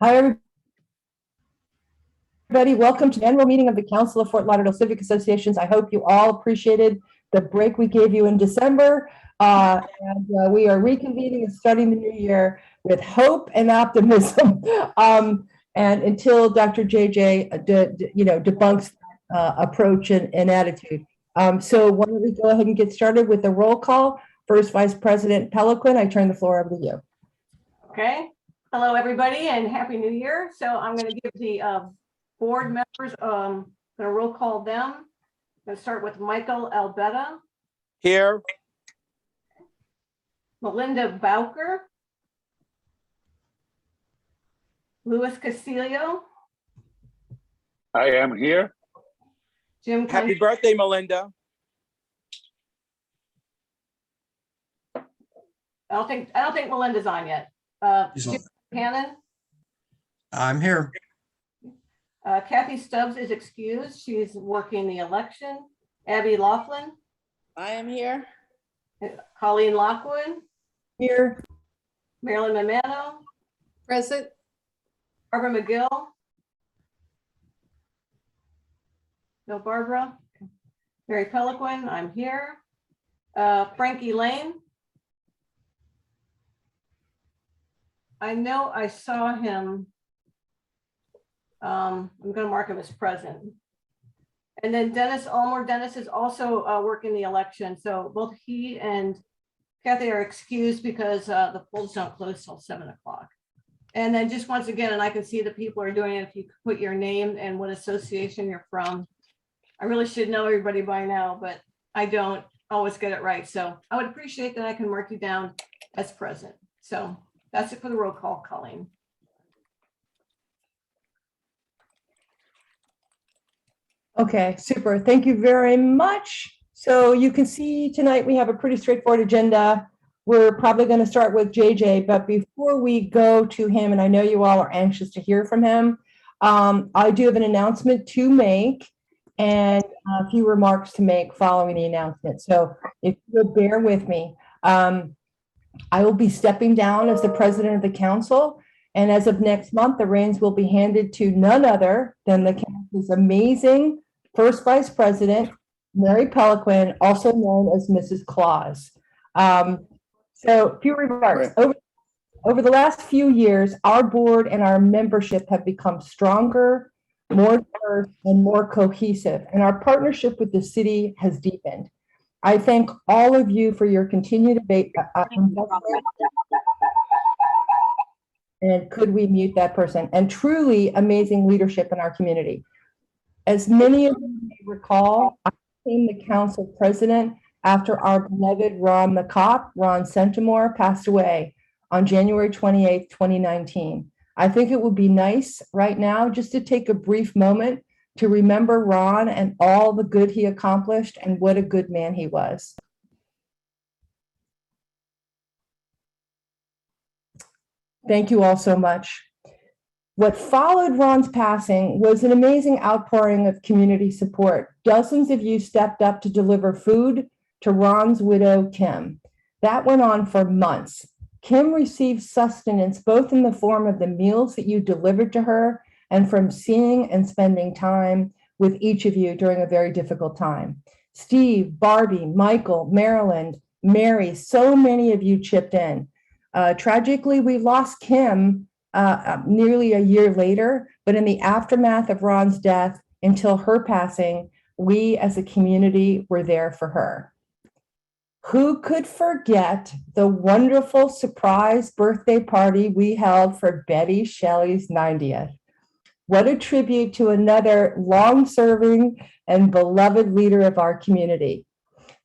Hi, everybody. Welcome to the annual meeting of the Council of Fort Lauderdale Civic Associations. I hope you all appreciated the break we gave you in December. We are reconvening and starting the new year with hope and optimism. And until Dr. JJ, debunks approach and attitude. So why don't we go ahead and get started with the roll call. First, Vice President Peliquin, I turn the floor over to you. Okay. Hello, everybody, and Happy New Year. So I'm going to give the board members, going to roll call them. I'm going to start with Michael Albetta. Here. Melinda Bowker. Louis Castillo. I am here. Jim. Happy birthday, Melinda. I don't think Melinda's on yet. Jim Hannon. I'm here. Kathy Stubbs is excused. She's working the election. Abby Laughlin. I am here. Colleen Lockwood. Here. Marilyn Mamano. Present. Barbara McGill. No Barbara. Mary Peliquin, I'm here. Frankie Lane. I know I saw him. I'm going to mark him as present. And then Dennis Ulmer. Dennis is also working the election. So both he and Kathy are excused because the polls don't close till 7 o'clock. And then just once again, and I can see the people are doing it, if you could put your name and what association you're from. I really should know everybody by now, but I don't always get it right. So I would appreciate that I can mark you down as present. So that's it for the roll call, Colleen. Okay, super. Thank you very much. So you can see tonight we have a pretty straightforward agenda. We're probably going to start with JJ, but before we go to him, and I know you all are anxious to hear from him, I do have an announcement to make and a few remarks to make following the announcement. So if you'll bear with me, I will be stepping down as the president of the council. And as of next month, the reins will be handed to none other than the council's amazing first vice president, Mary Peliquin, also known as Mrs. Claus. So a few remarks. Over the last few years, our board and our membership have become stronger, more diverse, and more cohesive, and our partnership with the city has deepened. I thank all of you for your continued investment. And could we mute that person? And truly amazing leadership in our community. As many of you may recall, I became the council president after our beloved Ron the cop, Ron Centimore, passed away on January 28th, 2019. I think it would be nice right now just to take a brief moment to remember Ron and all the good he accomplished and what a good man he was. Thank you all so much. What followed Ron's passing was an amazing outpouring of community support. Dozens of you stepped up to deliver food to Ron's widow, Kim. That went on for months. Kim received sustenance both in the form of the meals that you delivered to her and from seeing and spending time with each of you during a very difficult time. Steve, Barbie, Michael, Marilyn, Mary, so many of you chipped in. Tragically, we lost Kim nearly a year later, but in the aftermath of Ron's death until her passing, we as a community were there for her. Who could forget the wonderful surprise birthday party we held for Betty Shelley's 90th? What a tribute to another long-serving and beloved leader of our community.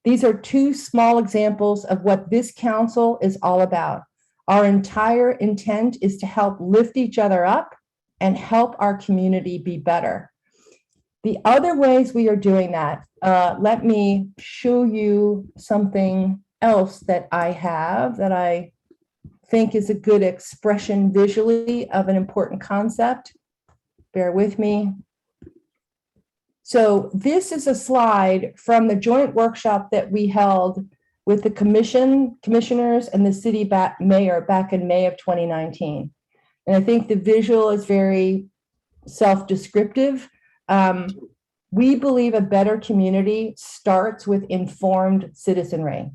These are two small examples of what this council is all about. Our entire intent is to help lift each other up and help our community be better. The other ways we are doing that, let me show you something else that I have that I think is a good expression visually of an important concept. Bear with me. So this is a slide from the joint workshop that we held with the commissioners and the city mayor back in May of 2019. And I think the visual is very self-descriptive. We believe a better community starts with informed citizenry.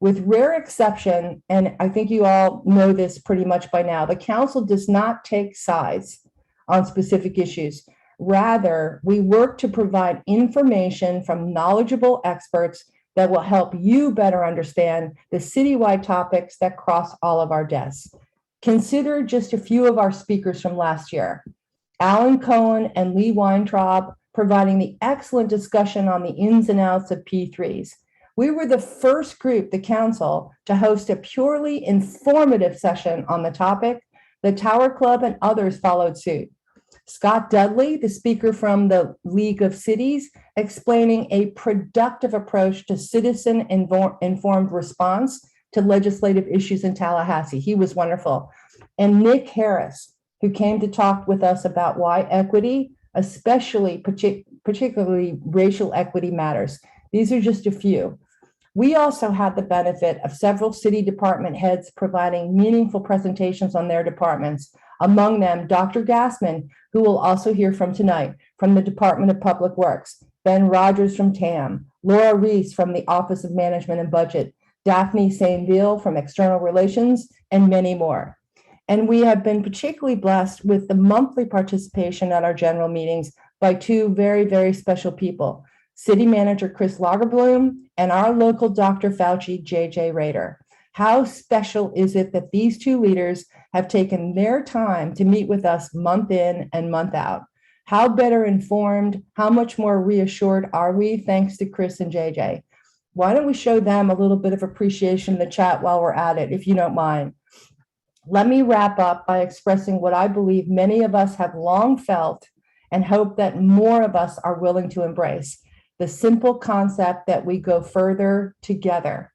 With rare exception, and I think you all know this pretty much by now, the council does not take sides on specific issues. Rather, we work to provide information from knowledgeable experts that will help you better understand the citywide topics that cross all of our desks. Consider just a few of our speakers from last year. Alan Cohen and Lee Weintraub providing the excellent discussion on the ins and outs of P3s. We were the first group, the council, to host a purely informative session on the topic. The Tower Club and others followed suit. Scott Dudley, the speaker from the League of Cities, explaining a productive approach to citizen-informed response to legislative issues in Tallahassee. He was wonderful. And Nick Harris, who came to talk with us about why equity, especially particularly racial equity, matters. These are just a few. We also had the benefit of several city department heads providing meaningful presentations on their departments. Among them, Dr. Gasman, who we'll also hear from tonight, from the Department of Public Works, Ben Rogers from TAM, Laura Reese from the Office of Management and Budget, Daphne Sainville from External Relations, and many more. And we have been particularly blessed with the monthly participation at our general meetings by two very, very special people, City Manager Chris Lagerbloom and our local Dr. Fauci, JJ Rader. How special is it that these two leaders have taken their time to meet with us month in and month out? How better informed, how much more reassured are we thanks to Chris and JJ? Why don't we show them a little bit of appreciation in the chat while we're at it, if you don't mind? Let me wrap up by expressing what I believe many of us have long felt and hope that more of us are willing to embrace. The simple concept that we go further together.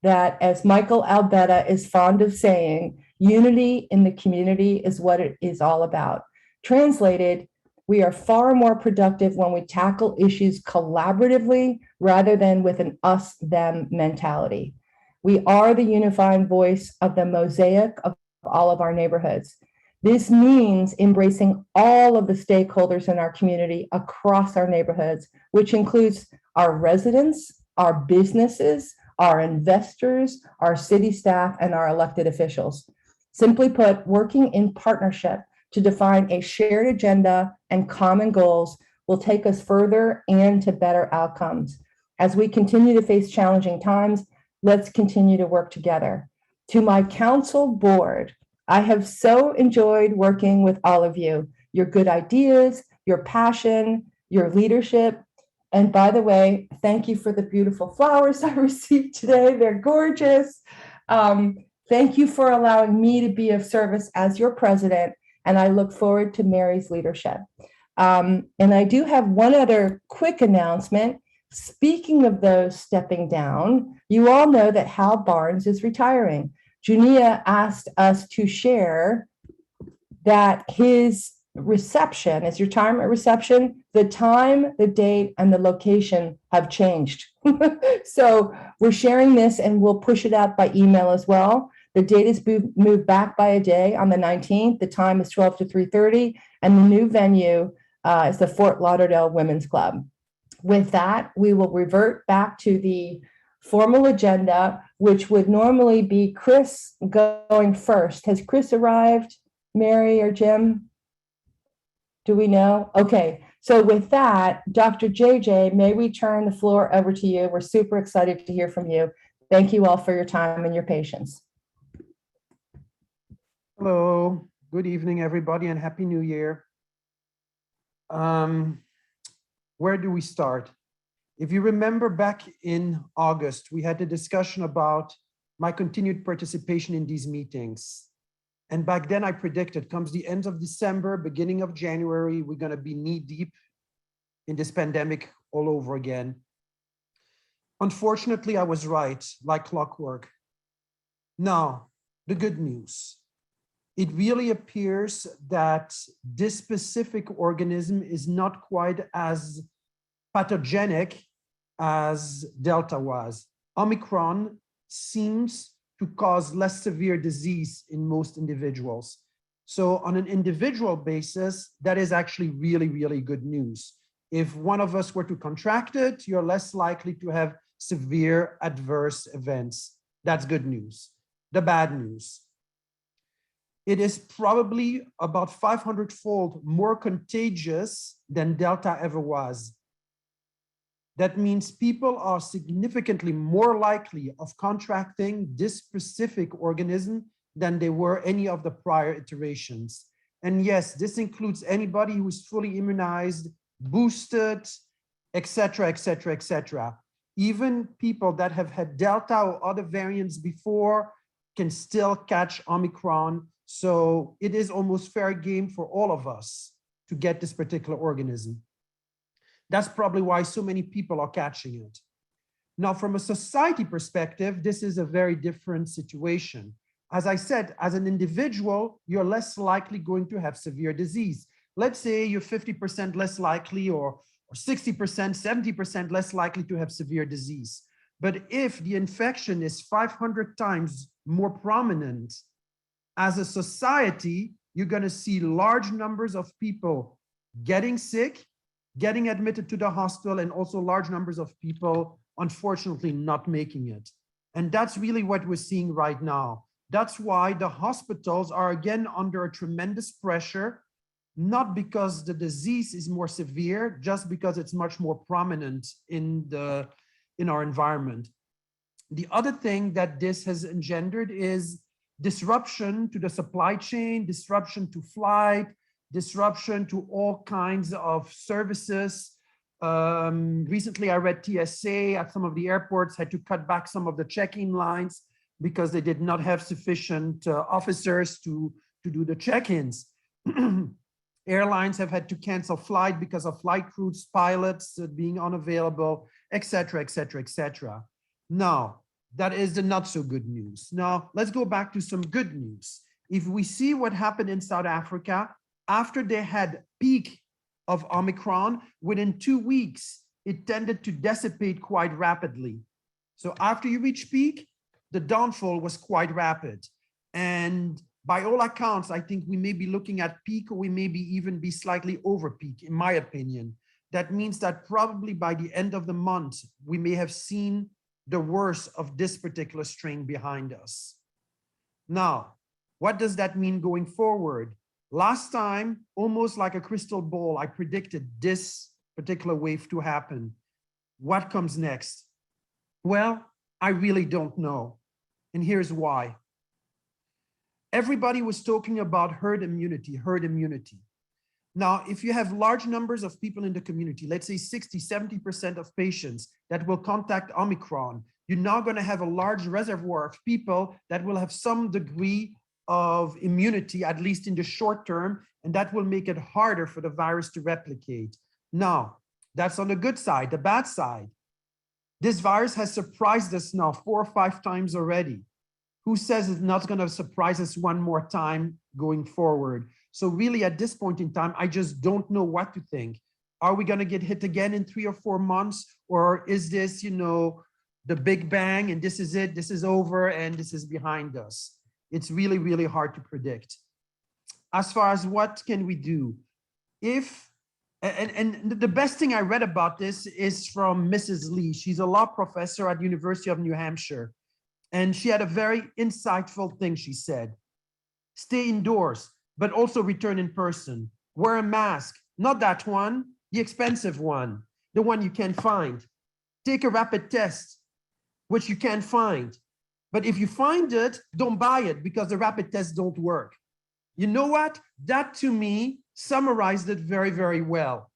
That, as Michael Albetta is fond of saying, unity in the community is what it is all about. Translated, we are far more productive when we tackle issues collaboratively rather than with an us-them mentality. We are the unifying voice of the mosaic of all of our neighborhoods. This means embracing all of the stakeholders in our community across our neighborhoods, which includes our residents, our businesses, our investors, our city staff, and our elected officials. Simply put, working in partnership to define a shared agenda and common goals will take us further and to better outcomes. As we continue to face challenging times, let's continue to work together. To my council board, I have so enjoyed working with all of you, your good ideas, your passion, your leadership. And by the way, thank you for the beautiful flowers I received today. They're gorgeous. Thank you for allowing me to be of service as your president, and I look forward to Mary's leadership. And I do have one other quick announcement. Speaking of those stepping down, you all know that Hal Barnes is retiring. Junia asked us to share that his reception, his retirement reception, the time, the date, and the location have changed. So we're sharing this and we'll push it out by email as well. The date is moved back by a day on the 19th. The time is 12 to 3:30, and the new venue is the Fort Lauderdale Women's Club. With that, we will revert back to the formal agenda, which would normally be Chris going first. Has Chris arrived, Mary or Jim? Do we know? Okay, so with that, Dr. JJ, may we turn the floor over to you? We're super excited to hear from you. Thank you all for your time and your patience. Hello, good evening, everybody, and Happy New Year. Where do we start? If you remember back in August, we had a discussion about my continued participation in these meetings. And back then I predicted comes the end of December, beginning of January, we're gonna be knee deep in this pandemic all over again. Unfortunately, I was right, like clockwork. Now, the good news. It really appears that this specific organism is not quite as pathogenic as Delta was. Omicron seems to cause less severe disease in most individuals. So on an individual basis, that is actually really, really good news. If one of us were to contract it, you're less likely to have severe adverse events. That's good news. The bad news. It is probably about 500-fold more contagious than Delta ever was. That means people are significantly more likely of contracting this specific organism than they were any of the prior iterations. And yes, this includes anybody who is fully immunized, boosted, etc., etc., etc. Even people that have had Delta or other variants before can still catch Omicron. So it is almost fair game for all of us to get this particular organism. That's probably why so many people are catching it. Now, from a society perspective, this is a very different situation. As I said, as an individual, you're less likely going to have severe disease. Let's say you're 50% less likely or 60%, 70% less likely to have severe disease. But if the infection is 500 times more prominent, as a society, you're going to see large numbers of people getting sick, getting admitted to the hospital, and also large numbers of people, unfortunately, not making it. And that's really what we're seeing right now. That's why the hospitals are again under a tremendous pressure, not because the disease is more severe, just because it's much more prominent in our environment. The other thing that this has engendered is disruption to the supply chain, disruption to flight, disruption to all kinds of services. Recently, I read TSA at some of the airports had to cut back some of the check-in lines because they did not have sufficient officers to do the check-ins. Airlines have had to cancel flight because of flight crews, pilots being unavailable, et cetera, et cetera, et cetera. Now, that is the not so good news. Now, let's go back to some good news. If we see what happened in South Africa, after they had peak of Omicron, within 2 weeks, it tended to dissipate quite rapidly. So after you reach peak, the downfall was quite rapid. And by all accounts, I think we may be looking at peak, or we may be even be slightly over peak, in my opinion. That means that probably by the end of the month, we may have seen the worst of this particular strain behind us. Now, what does that mean going forward? Last time, almost like a crystal ball, I predicted this particular wave to happen. What comes next? Well, I really don't know. And here's why. Everybody was talking about herd immunity, herd immunity. Now, if you have large numbers of people in the community, let's say 60, 70% of patients that will contact Omicron, you're now going to have a large reservoir of people that will have some degree of immunity, at least in the short term, and that will make it harder for the virus to replicate. Now, that's on the good side. The bad side, this virus has surprised us now 4 or 5 times already. Who says it's not going to surprise us one more time going forward? So really, at this point in time, I just don't know what to think. Are we going to get hit again in 3 or 4 months? Or is this, the big bang and this is it, this is over and this is behind us? It's really, really hard to predict. As far as what can we do? And the best thing I read about this is from Mrs. Lee. She's a law professor at the University of New Hampshire. And she had a very insightful thing she said. Stay indoors, but also return in person. Wear a mask, not that one, the expensive one, the one you can't find. Take a rapid test, which you can't find. But if you find it, don't buy it because the rapid tests don't work. You know what? That to me summarized it very, very well.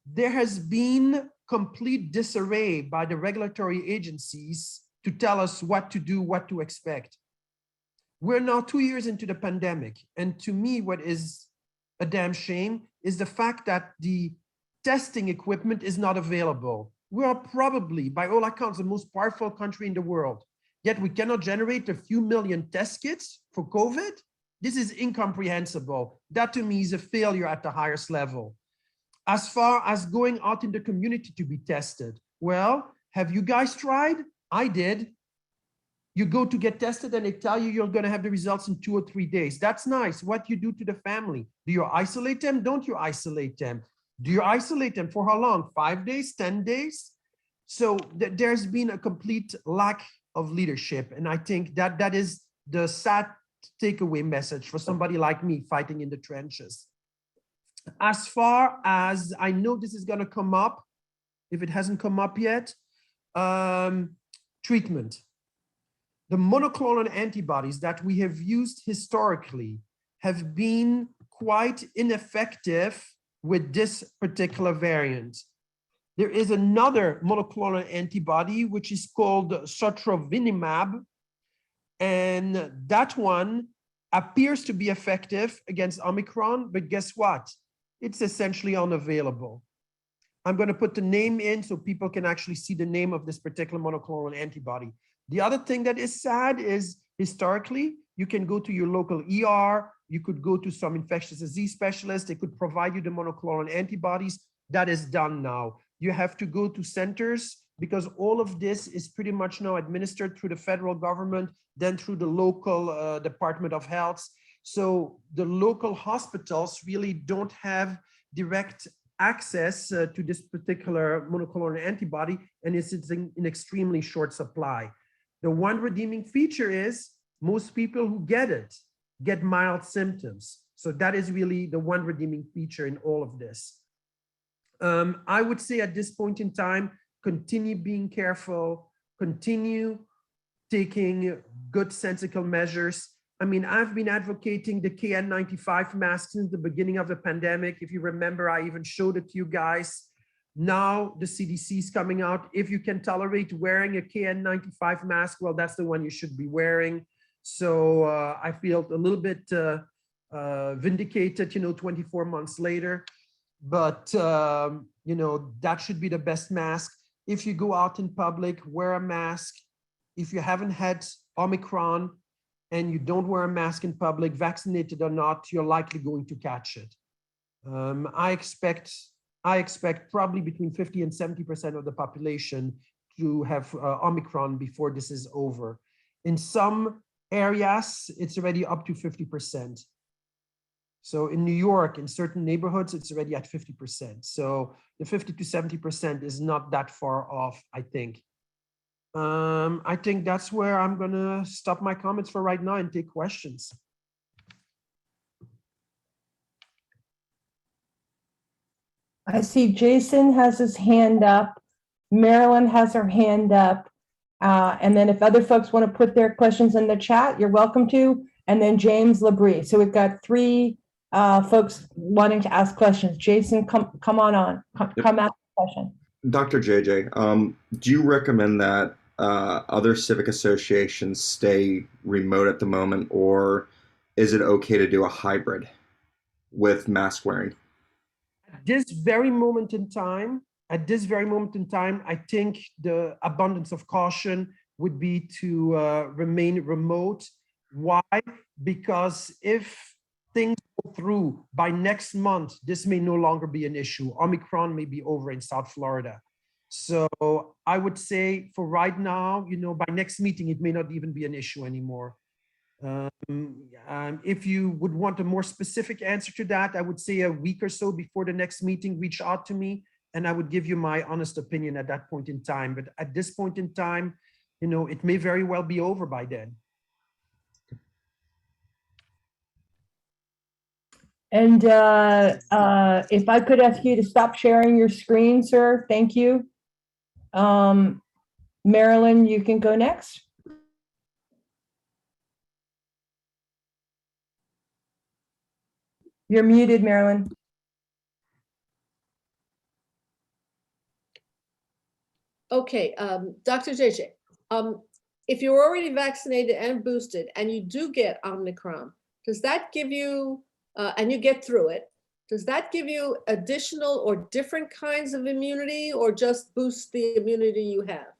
There has been complete disarray by the regulatory agencies to tell us what to do, what to expect. We're now 2 years into the pandemic. And to me, what is a damn shame is the fact that the testing equipment is not available. We are probably, by all accounts, the most powerful country in the world. Yet we cannot generate a few million test kits for COVID. This is incomprehensible. That to me is a failure at the highest level. As far as going out in the community to be tested, well, have you guys tried? I did. you go to get tested and they tell you you're going to have the results in 2 or 3 days. That's nice. What you do to the family? Do you isolate them? Don't you isolate them? Do you isolate them for how long? 5 days, 10 days? So there's been a complete lack of leadership. And I think that is the sad takeaway message for somebody like me fighting in the trenches. As far as I know, this is going to come up, if it hasn't come up yet, treatment. The monoclonal antibodies that we have used historically have been quite ineffective with this particular variant. There is another monoclonal antibody, which is called Sotrovinimab, and that one appears to be effective against Omicron, but guess what? It's essentially unavailable. I'm going to put the name in so people can actually see the name of this particular monoclonal antibody. The other thing that is sad is historically, you can go to your local ER, you could go to some infectious disease specialist, they could provide you the monoclonal antibodies. That is done now. You have to go to centers because all of this is pretty much now administered through the federal government, then through the local Department of Health. So the local hospitals really don't have direct access to this particular monoclonal antibody, and it's in extremely short supply. The one redeeming feature is most people who get it get mild symptoms. So that is really the one redeeming feature in all of this. I would say at this point in time, continue being careful, continue taking good sensical measures. I mean, I've been advocating the KN95 mask since the beginning of the pandemic. If you remember, I even showed it to you guys. Now the CDC is coming out. If you can tolerate wearing a KN95 mask, well, that's the one you should be wearing. So I feel a little bit vindicated, 24 months later. But, that should be the best mask. If you go out in public, wear a mask. If you haven't had Omicron and you don't wear a mask in public, vaccinated or not, you're likely going to catch it. I expect probably between 50 and 70% of the population to have Omicron before this is over. In some areas, it's already up to 50%. So in New York, in certain neighborhoods, it's already at 50%. So the 50 to 70% is not that far off, I think. I think that's where I'm going to stop my comments for right now and take questions. I see Jason has his hand up. Marilyn has her hand up. And then if other folks want to put their questions in the chat, you're welcome to. And then James Labrie. So we've got 3 folks wanting to ask questions. Jason, come on. Come ask a question. Dr. JJ, do you recommend that other civic associations stay remote at the moment, or is it okay to do a hybrid with mask wearing? At this very moment in time, I think the abundance of caution would be to remain remote. Why? Because if things go through by next month, this may no longer be an issue. Omicron may be over in South Florida. So I would say for right now, by next meeting, it may not even be an issue anymore. If you would want a more specific answer to that, I would say a week or so before the next meeting, reach out to me and I would give you my honest opinion at that point in time. But at this point in time, it may very well be over by then. And if I could ask you to stop sharing your screen, sir, thank you. Marilyn, you can go next. You're muted, Marilyn. Okay, Dr. JJ, if you're already vaccinated and boosted and you do get Omicron, does that give you, and you get through it, does that give you additional or different kinds of immunity or just boost the immunity you have?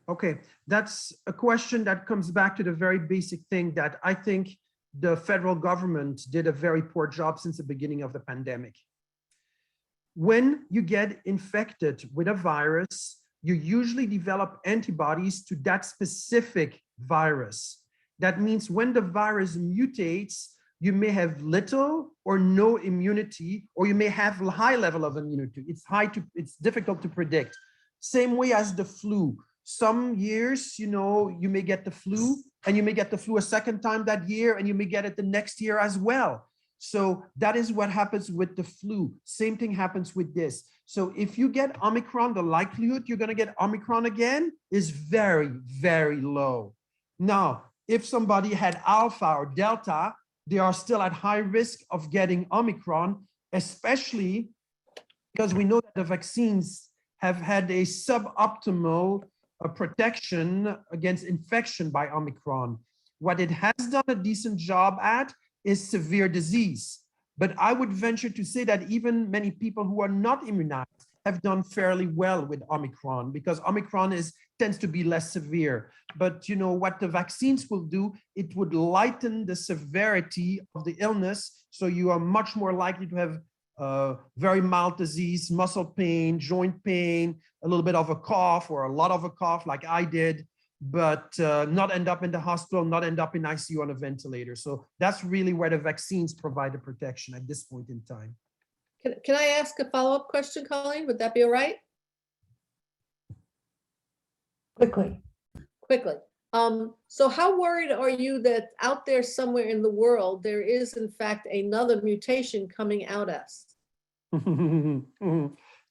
Okay, that's a question that comes back to the very basic thing that I think the federal government did a very poor job since the beginning of the pandemic. When you get infected with a virus, you usually develop antibodies to that specific virus. That means when the virus mutates, you may have little or no immunity, or you may have a high level of immunity. It's difficult to predict. Same way as the flu. Some years, you may get the flu, and you may get the flu a second time that year, and you may get it the next year as well. So that is what happens with the flu. Same thing happens with this. So if you get Omicron, the likelihood you're going to get Omicron again is very, very low. Now, if somebody had Alpha or Delta, they are still at high risk of getting Omicron, especially because we know that the vaccines have had a suboptimal protection against infection by Omicron. What it has done a decent job at is severe disease. But I would venture to say that even many people who are not immunized have done fairly well with Omicron, because Omicron tends to be less severe. But what the vaccines will do, it would lighten the severity of the illness. So you are much more likely to have very mild disease, muscle pain, joint pain, a little bit of a cough or a lot of a cough like I did, but not end up in the hospital, not end up in ICU on a ventilator. So that's really where the vaccines provide the protection at this point in time. Can I ask a follow-up question, Colleen? Would that be all right? Quickly. Quickly. So how worried are you that out there somewhere in the world, there is in fact another mutation coming out us?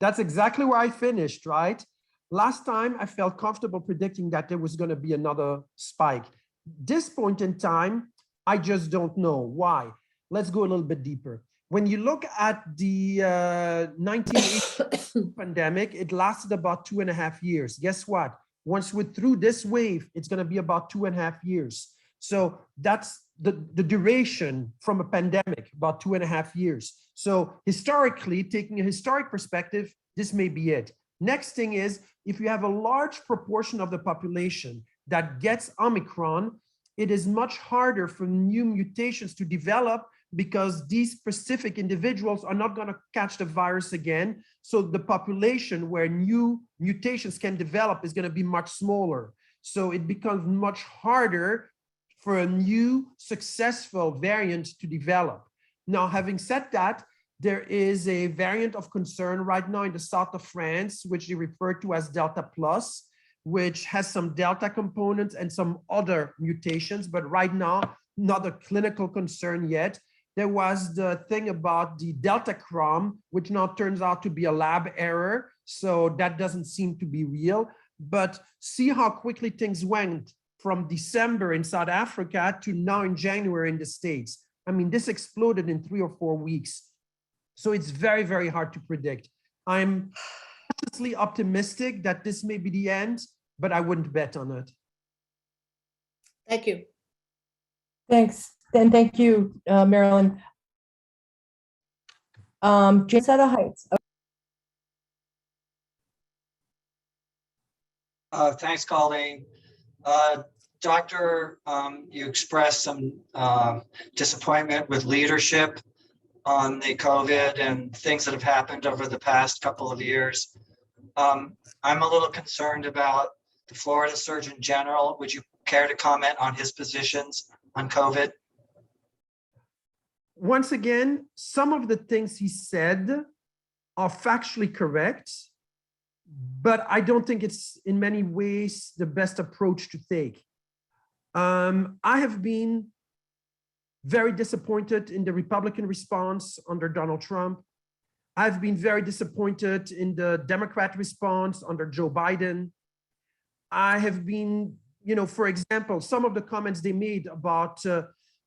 That's exactly where I finished, right? Last time I felt comfortable predicting that there was going to be another spike. This point in time, I just don't know why. Let's go a little bit deeper. When you look at the 1980 pandemic, it lasted about 2.5 years. Guess what? Once we're through this wave, it's going to be about 2.5 years. So that's the duration from a pandemic, about 2.5 years. So historically, taking a historic perspective, this may be it. Next thing is, if you have a large proportion of the population that gets Omicron, it is much harder for new mutations to develop, because these specific individuals are not going to catch the virus again. So the population where new mutations can develop is going to be much smaller. So it becomes much harder for a new successful variant to develop. Now, having said that, there is a variant of concern right now in the south of France, which they refer to as Delta Plus, which has some Delta components and some other mutations, but right now, not a clinical concern yet. There was the thing about the Delta Crom, which now turns out to be a lab error. So that doesn't seem to be real. But see how quickly things went from December in South Africa to now in January in the States. I mean, this exploded in 3 or 4 weeks. So it's very, very hard to predict. I'm cautiously optimistic that this may be the end, but I wouldn't bet on it. Thank you. Thanks. And thank you, Marilyn. James Heights. Thanks, Colleen. Doctor, you expressed some disappointment with leadership on the COVID and things that have happened over the past couple of years. I'm a little concerned about the Florida Surgeon General. Would you care to comment on his positions on COVID? Once again, some of the things he said are factually correct, but I don't think it's in many ways the best approach to take. I have been very disappointed in the Republican response under Donald Trump. I've been very disappointed in the Democrat response under Joe Biden. I have been, for example, some of the comments they made about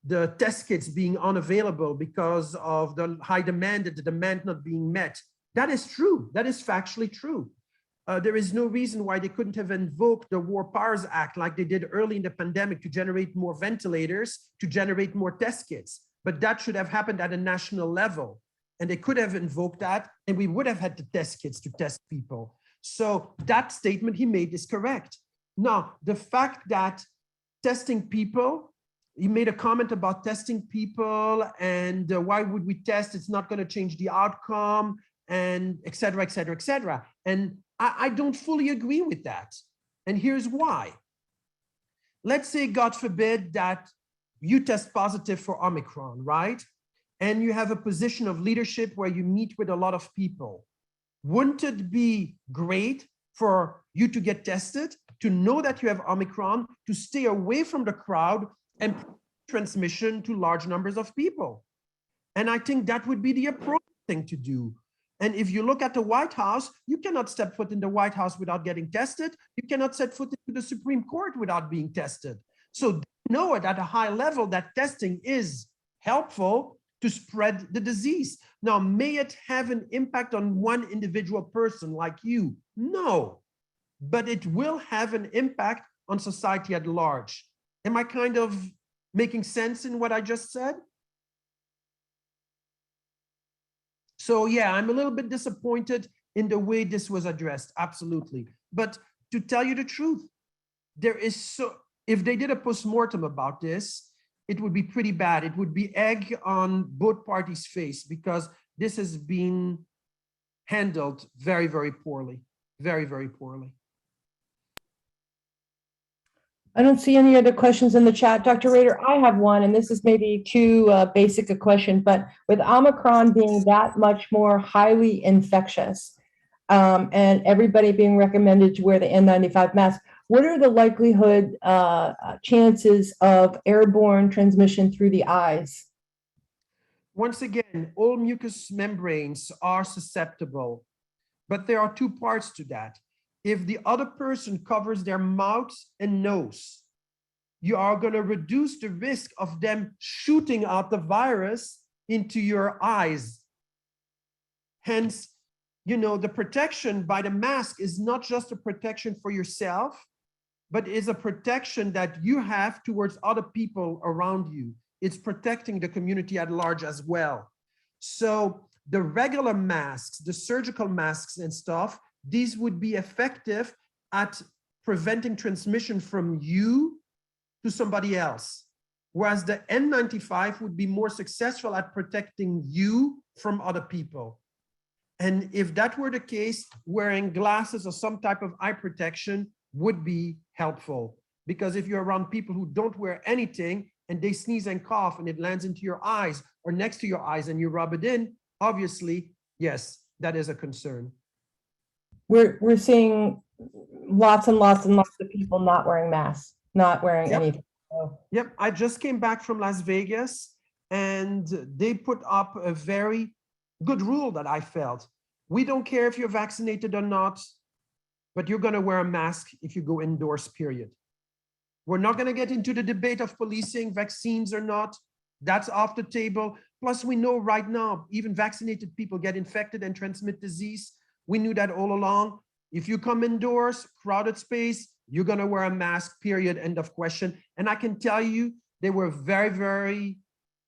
the test kits being unavailable because of the high demand, and the demand not being met. That is true. That is factually true. There is no reason why they couldn't have invoked the War Powers Act like they did early in the pandemic to generate more ventilators, to generate more test kits. But that should have happened at a national level. And they could have invoked that, and we would have had the test kits to test people. So that statement he made is correct. Now, the fact that testing people, he made a comment about testing people and why would we test? It's not going to change the outcome, and et cetera, et cetera, et cetera. And I don't fully agree with that. And here's why. Let's say, God forbid, that you test positive for Omicron, right? And you have a position of leadership where you meet with a lot of people. Wouldn't it be great for you to get tested, to know that you have Omicron, to stay away from the crowd and transmission to large numbers of people? And I think that would be the appropriate thing to do. And if you look at the White House, you cannot step foot in the White House without getting tested. You cannot set foot into the Supreme Court without being tested. So they know it at a high level that testing is helpful to spread the disease. Now, may it have an impact on one individual person like you? No, but it will have an impact on society at large. Am I kind of making sense in what I just said? So yeah, I'm a little bit disappointed in the way this was addressed, absolutely. But to tell you the truth, if they did a postmortem about this, it would be pretty bad. It would be egg on both parties' face because this has been handled very, very poorly, very, very poorly. I don't see any other questions in the chat. Dr. Rader, I have one, and this is maybe too basic a question, but with Omicron being that much more highly infectious and everybody being recommended to wear the N95 mask, what are the likelihood chances of airborne transmission through the eyes? Once again, all mucous membranes are susceptible, but there are two parts to that. If the other person covers their mouth and nose, you are going to reduce the risk of them shooting out the virus into your eyes. Hence, the protection by the mask is not just a protection for yourself, but is a protection that you have towards other people around you. It's protecting the community at large as well. So the regular masks, the surgical masks and stuff, these would be effective at preventing transmission from you to somebody else. Whereas the N95 would be more successful at protecting you from other people. And if that were the case, wearing glasses or some type of eye protection would be helpful. Because if you're around people who don't wear anything and they sneeze and cough and it lands into your eyes or next to your eyes and you rub it in, obviously, yes, that is a concern. We're seeing lots and lots and lots of people not wearing masks, not wearing anything. So. Yep, I just came back from Las Vegas and they put up a very good rule that I felt. We don't care if you're vaccinated or not, but you're going to wear a mask if you go indoors, period. We're not going to get into the debate of policing vaccines or not. That's off the table. Plus, we know right now, even vaccinated people get infected and transmit disease. We knew that all along. If you come indoors, crowded space, you're going to wear a mask, period, end of question. And I can tell you, they were very, very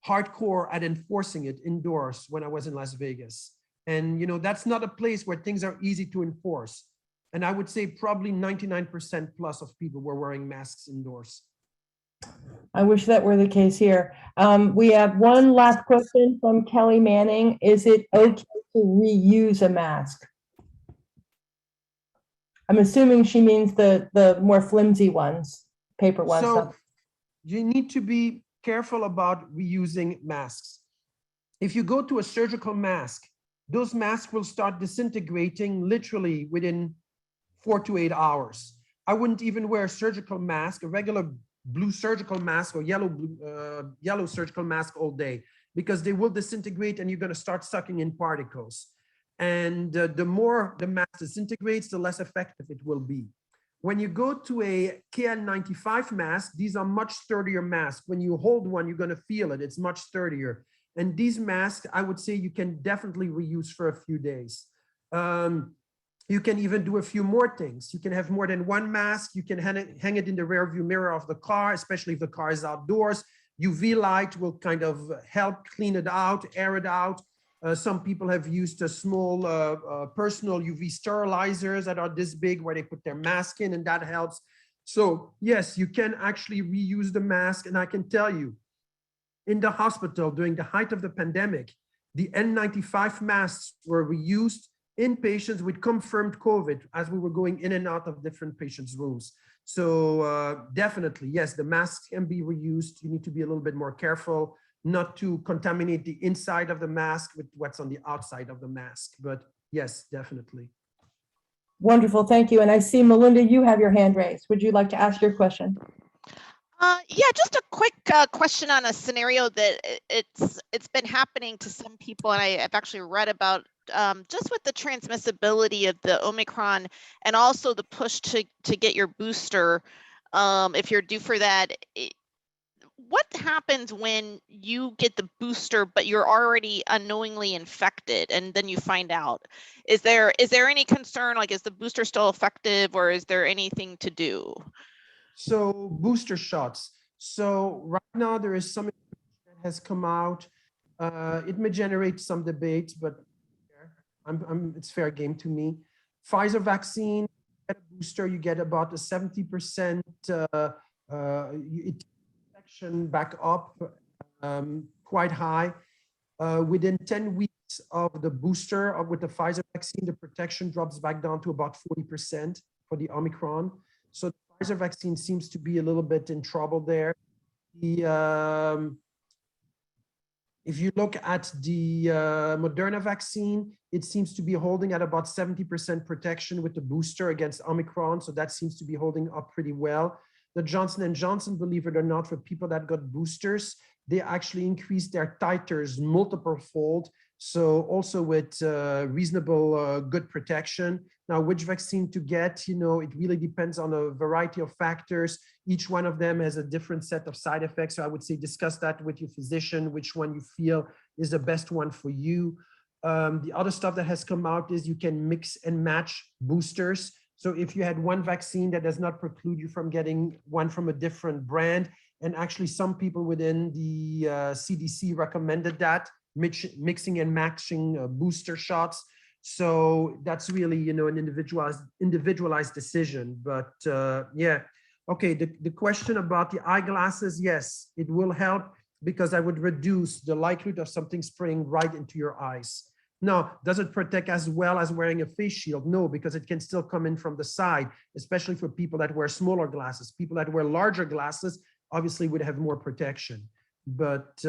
hardcore at enforcing it indoors when I was in Las Vegas. And, that's not a place where things are easy to enforce. And I would say probably 99% plus of people were wearing masks indoors. I wish that were the case here. We have one last question from Kelly Manning. Is it okay to reuse a mask? I'm assuming she means the more flimsy ones, paper ones. So you need to be careful about reusing masks. If you go to a surgical mask, those masks will start disintegrating literally within 4 to 8 hours. I wouldn't even wear a surgical mask, a regular blue surgical mask or yellow surgical mask all day, because they will disintegrate and you're going to start sucking in particles. And the more the mask disintegrates, the less effective it will be. When you go to a KN95 mask, these are much sturdier masks. When you hold one, you're going to feel it. It's much sturdier. And these masks, I would say you can definitely reuse for a few days. You can even do a few more things. You can have more than one mask. You can hang it in the rear view mirror of the car, especially if the car is outdoors. UV light will kind of help clean it out, air it out. Some people have used a small personal UV sterilizers that are this big where they put their mask in, and that helps. So yes, you can actually reuse the mask. And I can tell you, in the hospital during the height of the pandemic, the N95 masks were reused in patients with confirmed COVID as we were going in and out of different patients' rooms. So definitely, yes, the mask can be reused. You need to be a little bit more careful not to contaminate the inside of the mask with what's on the outside of the mask. But yes, definitely. Wonderful, thank you. And I see, Melinda, you have your hand raised. Would you like to ask your question? Yeah, just a quick question on a scenario that it's been happening to some people, and I've actually read about just with the transmissibility of the Omicron and also the push to get your booster if you're due for that. What happens when you get the booster but you're already unknowingly infected and then you find out? Is there any concern, like is the booster still effective, or is there anything to do? So booster shots. So right now there is some information that has come out. It may generate some debate, but it's fair game to me. Pfizer vaccine, get a booster, you get about a 70% protection back up, quite high. Within 10 weeks of the booster with the Pfizer vaccine, the protection drops back down to about 40% for the Omicron. So the Pfizer vaccine seems to be a little bit in trouble there. If you look at the Moderna vaccine, it seems to be holding at about 70% protection with the booster against Omicron. So that seems to be holding up pretty well. The Johnson & Johnson, believe it or not, for people that got boosters, they actually increased their titers multiple fold. So also with reasonable good protection. Now, which vaccine to get, it really depends on a variety of factors. Each one of them has a different set of side effects. So I would say discuss that with your physician, which one you feel is the best one for you. The other stuff that has come out is you can mix and match boosters. So if you had one vaccine, that does not preclude you from getting one from a different brand. And actually some people within the CDC recommended that, mixing and matching booster shots. So that's really, an individualized decision. But yeah, okay, the question about the eyeglasses, yes, it will help because I would reduce the likelihood of something spraying right into your eyes. Now, does it protect as well as wearing a face shield? No, because it can still come in from the side, especially for people that wear smaller glasses. People that wear larger glasses obviously would have more protection. But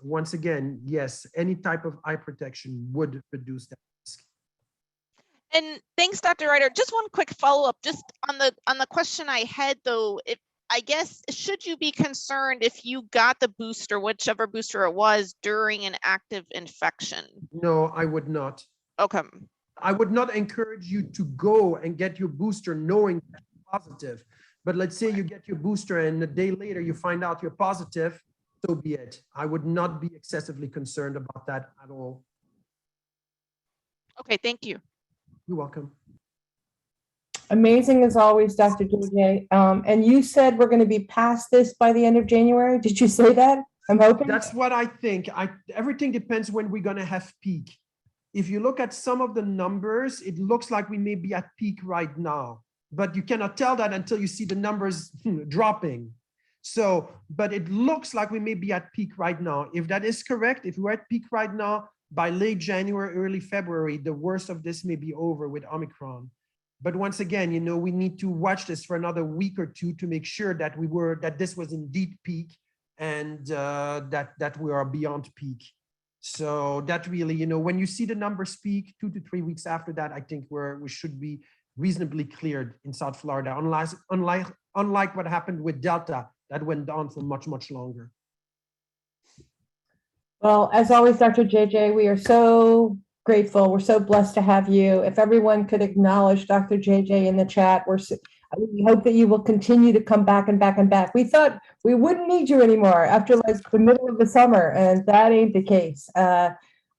once again, yes, any type of eye protection would reduce that risk. And thanks, Dr. Ryder. Just one quick follow-up, just on the question I had though. I guess, should you be concerned if you got the booster, whichever booster it was, during an active infection? No, I would not. Okay. I would not encourage you to go and get your booster knowing that you're positive. But let's say you get your booster and a day later you find out you're positive, so be it. I would not be excessively concerned about that at all. Okay, thank you. You're welcome. Amazing as always, Dr. JJ. And you said we're going to be past this by the end of January. Did you say that? I'm hoping. That's what I think. Everything depends when we're going to have peak. If you look at some of the numbers, it looks like we may be at peak right now, but you cannot tell that until you see the numbers dropping. So, but it looks like we may be at peak right now. If that is correct, if we're at peak right now, by late January, early February, the worst of this may be over with Omicron. But once again, we need to watch this for another week or two to make sure that this was indeed peak and that we are beyond peak. So that really, when you see the numbers peak 2 to 3 weeks after that, I think we should be reasonably cleared in South Florida, unlike what happened with Delta that went on for much, much longer. Well, as always, Dr. JJ, we are so grateful. We're so blessed to have you. If everyone could acknowledge Dr. JJ in the chat, we hope that you will continue to come back and back and back. We thought we wouldn't need you anymore after like the middle of the summer, and that ain't the case.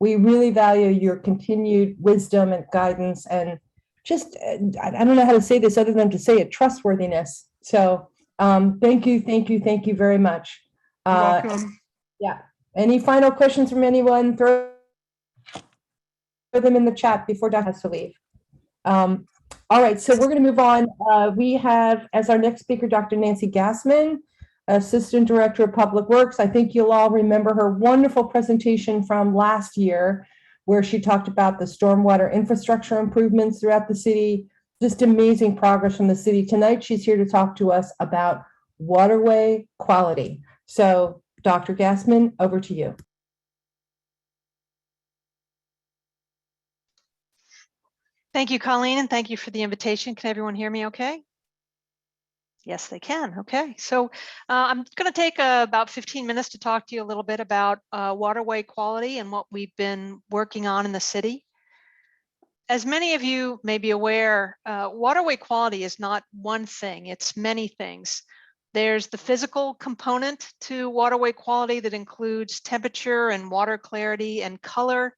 We really value your continued wisdom and guidance and just, I don't know how to say this other than to say it, trustworthiness. So thank you very much. You're welcome. Yeah. Any final questions from anyone? Throw them in the chat before Dr. has to leave. All right, so we're going to move on. We have as our next speaker, Dr. Nancy Gasman, Assistant Director of Public Works. I think you'll all remember her wonderful presentation from last year where she talked about the stormwater infrastructure improvements throughout the city, just amazing progress from the city. Tonight, she's here to talk to us about waterway quality. So, Dr. Gasman, over to you. Thank you, Colleen, and thank you for the invitation. Can everyone hear me okay? Yes, they can. Okay, so I'm going to take about 15 minutes to talk to you a little bit about waterway quality and what we've been working on in the city. As many of you may be aware, waterway quality is not one thing, it's many things. There's the physical component to waterway quality that includes temperature and water clarity and color.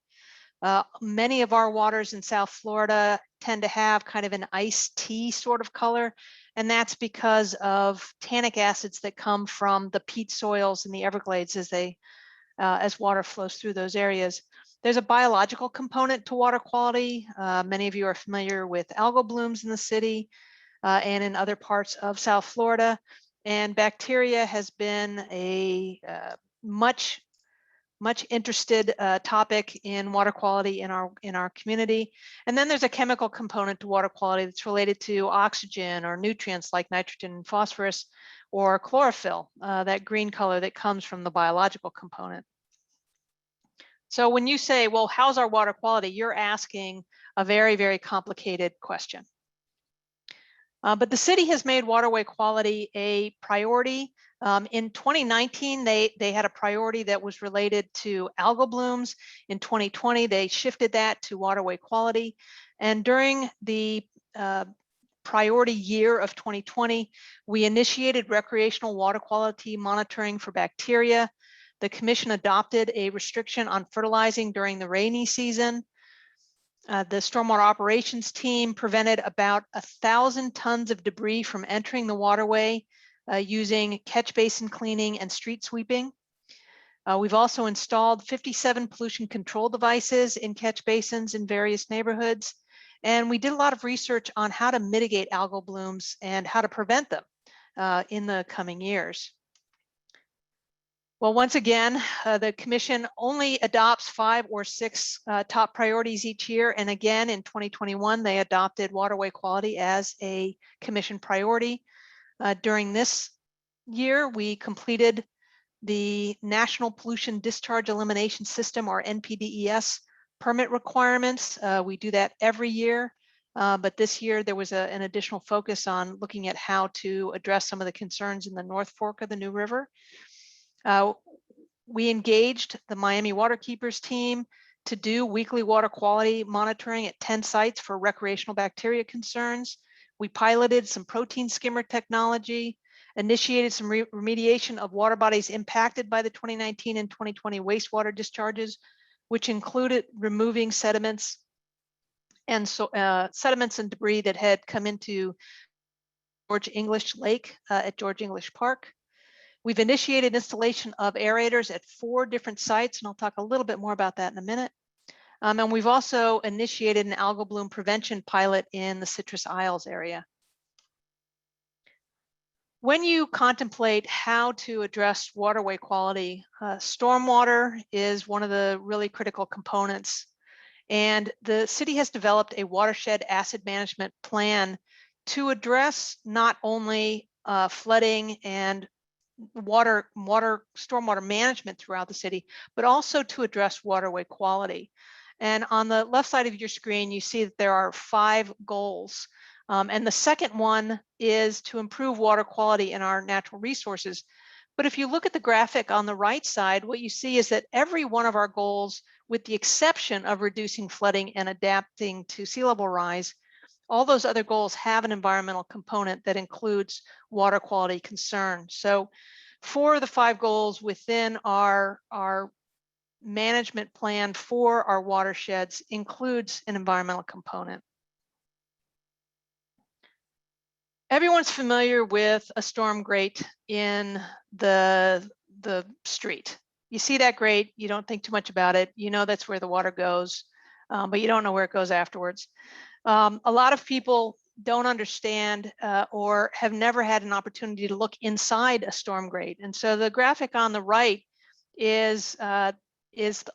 Many of our waters in South Florida tend to have kind of an iced tea sort of color, and that's because of tannic acids that come from the peat soils in the Everglades as water flows through those areas. There's a biological component to water quality. Many of you are familiar with algal blooms in the city and in other parts of South Florida. And bacteria has been a much interested topic in water quality in our community. And then there's a chemical component to water quality that's related to oxygen or nutrients like nitrogen and phosphorus, or chlorophyll, that green color that comes from the biological component. So when you say, well, how's our water quality? You're asking a very, very complicated question. But the city has made waterway quality a priority. In 2019, they had a priority that was related to algal blooms. In 2020, they shifted that to waterway quality. And during the priority year of 2020, we initiated recreational water quality monitoring for bacteria. The commission adopted a restriction on fertilizing during the rainy season. The stormwater operations team prevented about 1,000 tons of debris from entering the waterway using catch basin cleaning and street sweeping. We've also installed 57 pollution control devices in catch basins in various neighborhoods. And we did a lot of research on how to mitigate algal blooms and how to prevent them in the coming years. Well, once again, the commission only adopts 5 or 6 top priorities each year. And again, in 2021, they adopted waterway quality as a commission priority. During this year, we completed the National Pollution Discharge Elimination System, or NPDES, permit requirements. We do that every year. But this year, there was an additional focus on looking at how to address some of the concerns in the North Fork of the New River. We engaged the Miami Waterkeepers team to do weekly water quality monitoring at 10 sites for recreational bacteria concerns. We piloted some protein skimmer technology, initiated some remediation of water bodies impacted by the 2019 and 2020 wastewater discharges, which included removing sediments and debris that had come into George English Lake at George English Park. We've initiated installation of aerators at 4 different sites, and I'll talk a little bit more about that in a minute. And we've also initiated an algal bloom prevention pilot in the Citrus Isles area. When you contemplate how to address waterway quality, stormwater is one of the really critical components. And the city has developed a watershed asset management plan to address not only flooding and stormwater management throughout the city, but also to address waterway quality. And on the left side of your screen, you see that there are 5 goals. And the second one is to improve water quality in our natural resources. But if you look at the graphic on the right side, what you see is that every one of our goals, with the exception of reducing flooding and adapting to sea level rise, all those other goals have an environmental component that includes water quality concerns. So 4 of the 5 goals within our management plan for our watersheds includes an environmental component. Everyone's familiar with a storm grate in the street. You see that grate, you don't think too much about it. You know that's where the water goes, but you don't know where it goes afterwards. A lot of people don't understand or have never had an opportunity to look inside a storm grate. And so the graphic on the right is a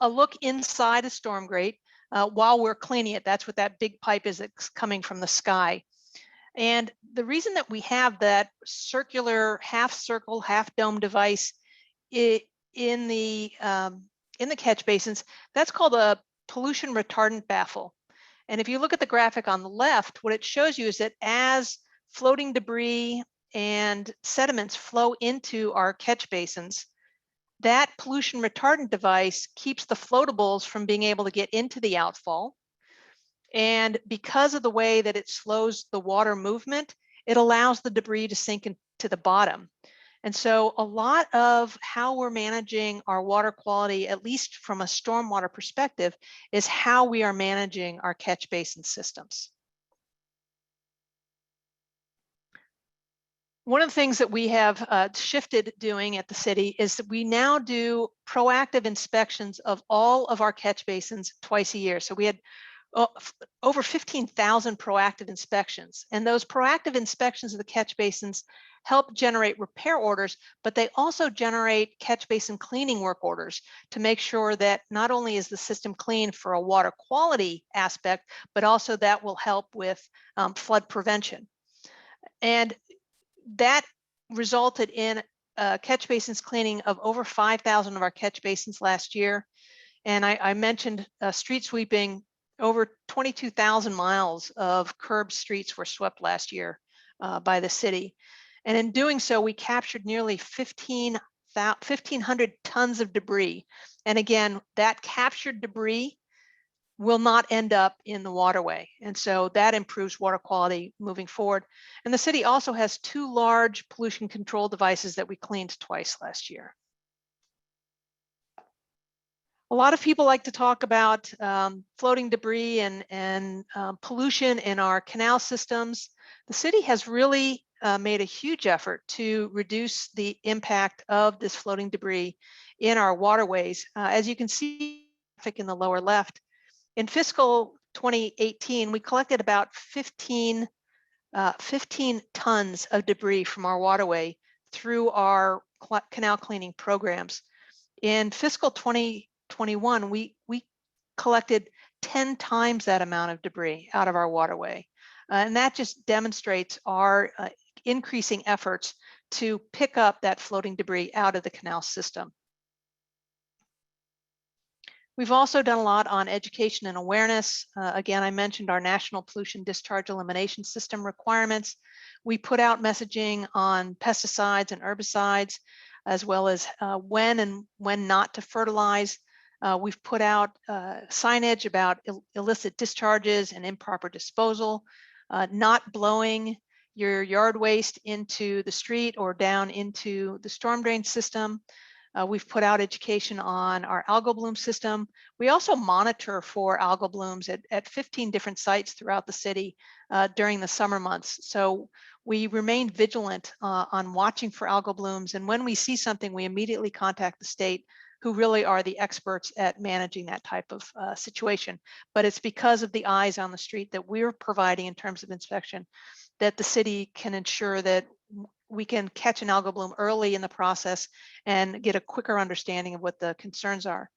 look inside a storm grate. while we're cleaning it. That's what that big pipe is that's coming from the sky. And the reason that we have that circular half circle, half dome device in the catch basins, that's called a pollution retardant baffle. And if you look at the graphic on the left, what it shows you is that as floating debris and sediments flow into our catch basins, that pollution retardant device keeps the floatables from being able to get into the outfall. And because of the way that it slows the water movement, it allows the debris to sink into the bottom. And so a lot of how we're managing our water quality, at least from a stormwater perspective, is how we are managing our catch basin systems. One of the things that we have shifted doing at the city is that we now do proactive inspections of all of our catch basins twice a year. So we had over 15,000 proactive inspections, and those proactive inspections of the catch basins help generate repair orders, but they also generate catch basin cleaning work orders to make sure that not only is the system clean for a water quality aspect, but also that will help with flood prevention. And that resulted in catch basins cleaning of over 5,000 of our catch basins last year. And I mentioned street sweeping. Over 22,000 miles of curb streets were swept last year by the city. And in doing so, we captured nearly 1,500 tons of debris. And again, that captured debris will not end up in the waterway. And so that improves water quality moving forward. And the city also has 2 large pollution control devices that we cleaned twice last year. A lot of people like to talk about floating debris and pollution in our canal systems. The city has really made a huge effort to reduce the impact of this floating debris in our waterways. As you can see in the lower left, in fiscal 2018, we collected about 15 tons of debris from our waterway through our canal cleaning programs. In fiscal 2021, we collected 10 times that amount of debris out of our waterway. And that just demonstrates our increasing efforts to pick up that floating debris out of the canal system. We've also done a lot on education and awareness. Again, I mentioned our National Pollution Discharge Elimination System requirements. We put out messaging on pesticides and herbicides, as well as when and when not to fertilize. We've put out signage about illicit discharges and improper disposal, not blowing your yard waste into the street or down into the storm drain system. We've put out education on our algal bloom system. We also monitor for algal blooms at 15 different sites throughout the city during the summer months. So we remain vigilant on watching for algal blooms. And when we see something, we immediately contact the state, who really are the experts at managing that type of situation. But it's because of the eyes on the street that we're providing in terms of inspection that the city can ensure that we can catch an algal bloom early in the process and get a quicker understanding of what the concerns are.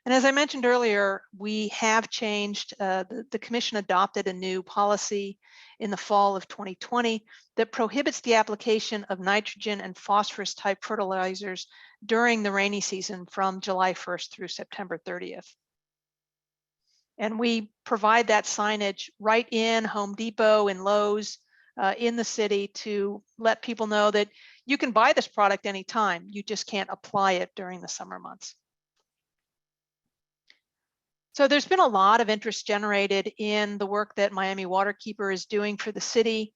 And as I mentioned earlier, we have changed, the commission adopted a new policy in the fall of 2020 that prohibits the application of nitrogen and phosphorus type fertilizers during the rainy season from July 1st through September 30th. And we provide that signage right in Home Depot and Lowe's in the city to let people know that you can buy this product anytime, you just can't apply it during the summer months. So there's been a lot of interest generated in the work that Miami Waterkeeper is doing for the city,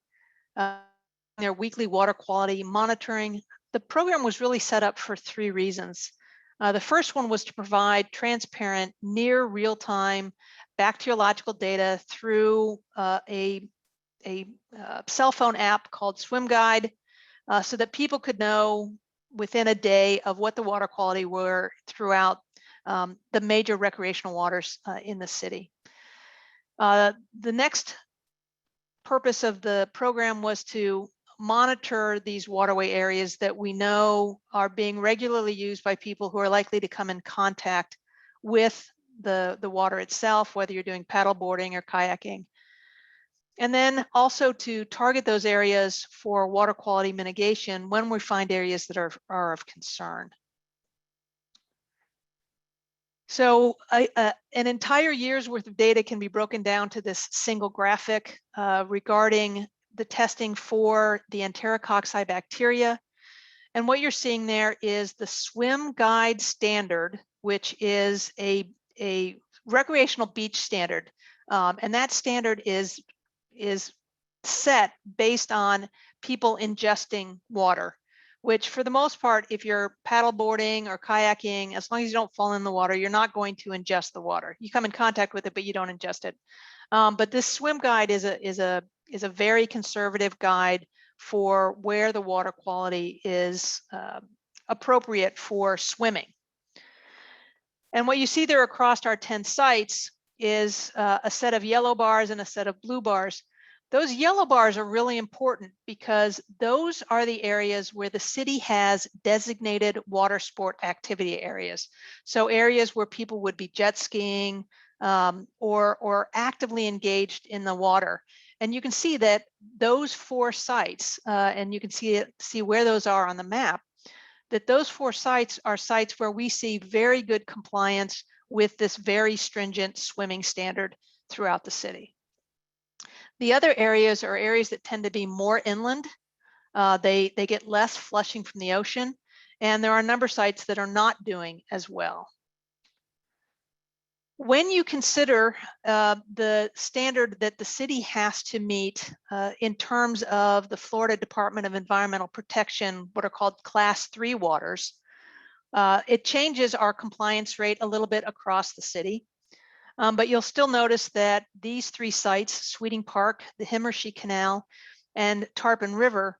their weekly water quality monitoring. The program was really set up for 3 reasons. The first one was to provide transparent, near real-time bacteriological data through a cell phone app called Swim Guide, so that people could know within a day of what the water quality were throughout the major recreational waters in the city. The next purpose of the program was to monitor these waterway areas that we know are being regularly used by people who are likely to come in contact with the water itself, whether you're doing paddle boarding or kayaking. And then also to target those areas for water quality mitigation when we find areas that are of concern. So an entire year's worth of data can be broken down to this single graphic regarding the testing for the enterococci bacteria. And what you're seeing there is the swim guide standard, which is a recreational beach standard. And that standard is set based on people ingesting water, which for the most part, if you're paddle boarding or kayaking, as long as you don't fall in the water, you're not going to ingest the water. You come in contact with it, but you don't ingest it. But this swim guide is a very conservative guide for where the water quality is appropriate for swimming. And what you see there across our 10 sites is a set of yellow bars and a set of blue bars. Those yellow bars are really important because those are the areas where the city has designated water sport activity areas. So areas where people would be jet skiing or actively engaged in the water. And you can see that those 4 sites, and you can see where those are on the map, that those 4 sites are sites where we see very good compliance with this very stringent swimming standard throughout the city. The other areas are areas that tend to be more inland. They get less flushing from the ocean, and there are a number of sites that are not doing as well. When you consider the standard that the city has to meet in terms of the Florida Department of Environmental Protection, what are called Class 3 waters, it changes our compliance rate a little bit across the city. But you'll still notice that these 3 sites, Sweeting Park, the Himmershey Canal, and Tarpon River,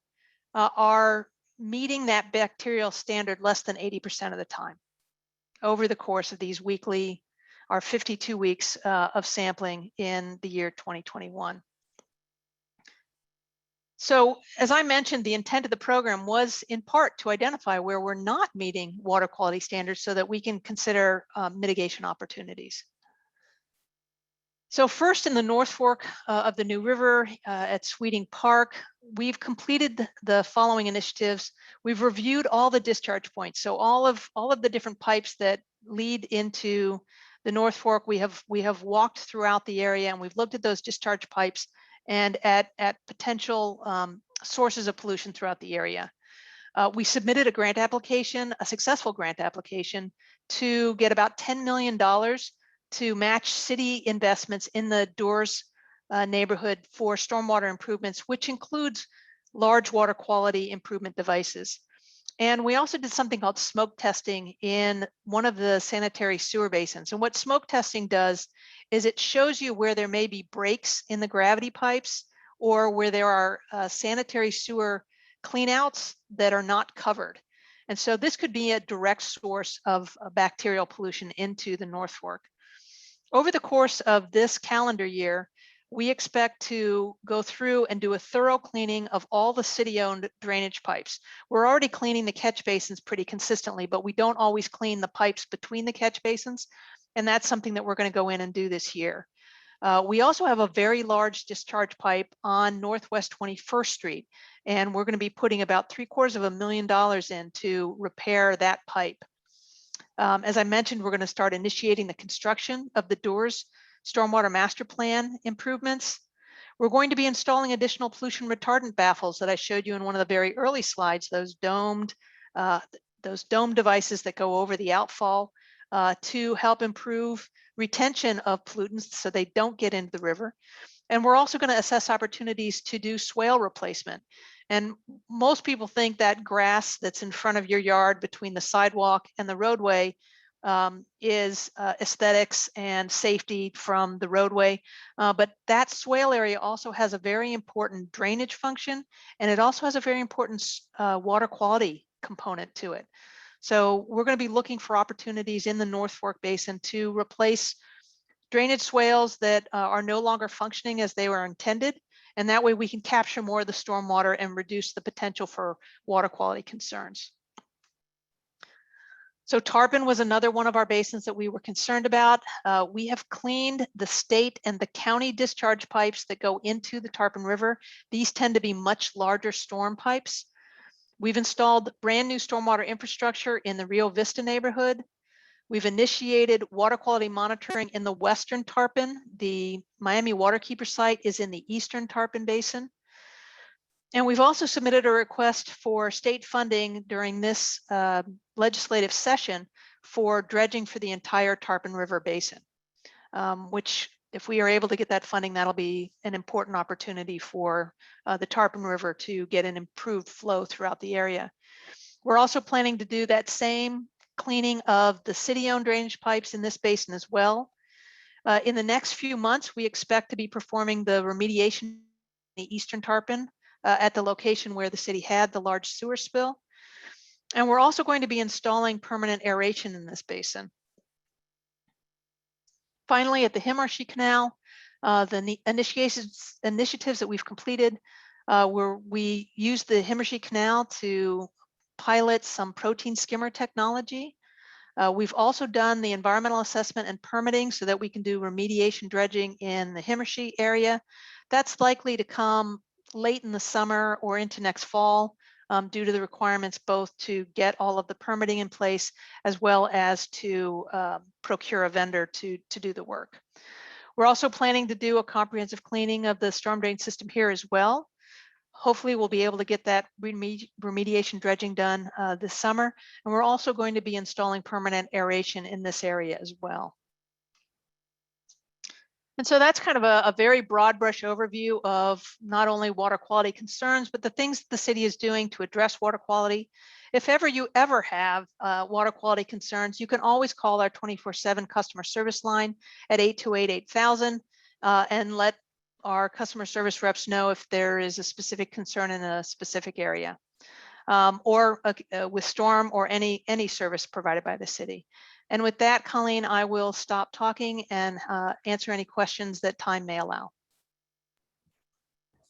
are meeting that bacterial standard less than 80% of the time over the course of these weekly, our 52 weeks of sampling in the year 2021. So as I mentioned, the intent of the program was in part to identify where we're not meeting water quality standards so that we can consider mitigation opportunities. So first, in the North Fork of the New River at Sweeting Park, we've completed the following initiatives. We've reviewed all the discharge points. So all of the different pipes that lead into the North Fork, we have walked throughout the area, and we've looked at those discharge pipes and at potential sources of pollution throughout the area. We submitted a grant application, a successful grant application, to get about $10 million to match city investments in the Doors neighborhood for stormwater improvements, which includes large water quality improvement devices. And we also did something called smoke testing in one of the sanitary sewer basins. And what smoke testing does is it shows you where there may be breaks in the gravity pipes or where there are sanitary sewer cleanouts that are not covered. And so this could be a direct source of bacterial pollution into the North Fork. Over the course of this calendar year, we expect to go through and do a thorough cleaning of all the city-owned drainage pipes. We're already cleaning the catch basins pretty consistently, but we don't always clean the pipes between the catch basins, and that's something that we're going to go in and do this year. We also have a very large discharge pipe on Northwest 21st Street, and we're going to be putting about $750,000 in to repair that pipe. As I mentioned, we're going to start initiating the construction of the Doors Stormwater Master Plan improvements. We're going to be installing additional pollution retardant baffles that I showed you in one of the very early slides, those domed devices that go over the outfall to help improve retention of pollutants so they don't get into the river. And we're also going to assess opportunities to do swale replacement. And most people think that grass that's in front of your yard between the sidewalk and the roadway is aesthetics and safety from the roadway. But that swale area also has a very important drainage function, and it also has a very important water quality component to it. So we're going to be looking for opportunities in the North Fork Basin to replace drainage swales that are no longer functioning as they were intended. And that way we can capture more of the stormwater and reduce the potential for water quality concerns. So Tarpon was another one of our basins that we were concerned about. We have cleaned the state and the county discharge pipes that go into the Tarpon River. These tend to be much larger storm pipes. We've installed brand new stormwater infrastructure in the Rio Vista neighborhood. We've initiated water quality monitoring in the Western Tarpon. The Miami Waterkeeper site is in the Eastern Tarpon Basin. And we've also submitted a request for state funding during this legislative session for dredging for the entire Tarpon River Basin, which if we are able to get that funding, that'll be an important opportunity for the Tarpon River to get an improved flow throughout the area. We're also planning to do that same cleaning of the city-owned drainage pipes in this basin as well. In the next few months, we expect to be performing the remediation in the Eastern Tarpon at the location where the city had the large sewer spill. And we're also going to be installing permanent aeration in this basin. Finally, at the Himmarshi Canal, the initiatives that we've completed, where we used the Himmarshi Canal to pilot some protein skimmer technology. We've also done the environmental assessment and permitting so that we can do remediation dredging in the Himmarshi area. That's likely to come late in the summer or into next fall due to the requirements both to get all of the permitting in place as well as to procure a vendor to do the work. We're also planning to do a comprehensive cleaning of the storm drain system here as well. Hopefully we'll be able to get that remediation dredging done this summer. And we're also going to be installing permanent aeration in this area as well. And so that's kind of a very broad brush overview of not only water quality concerns, but the things the city is doing to address water quality. If ever you have water quality concerns, you can always call our 24/7 customer service line at 828-8000 and let our customer service reps know if there is a specific concern in a specific area or with storm or any service provided by the city. And with that, Colleen, I will stop talking and answer any questions that time may allow.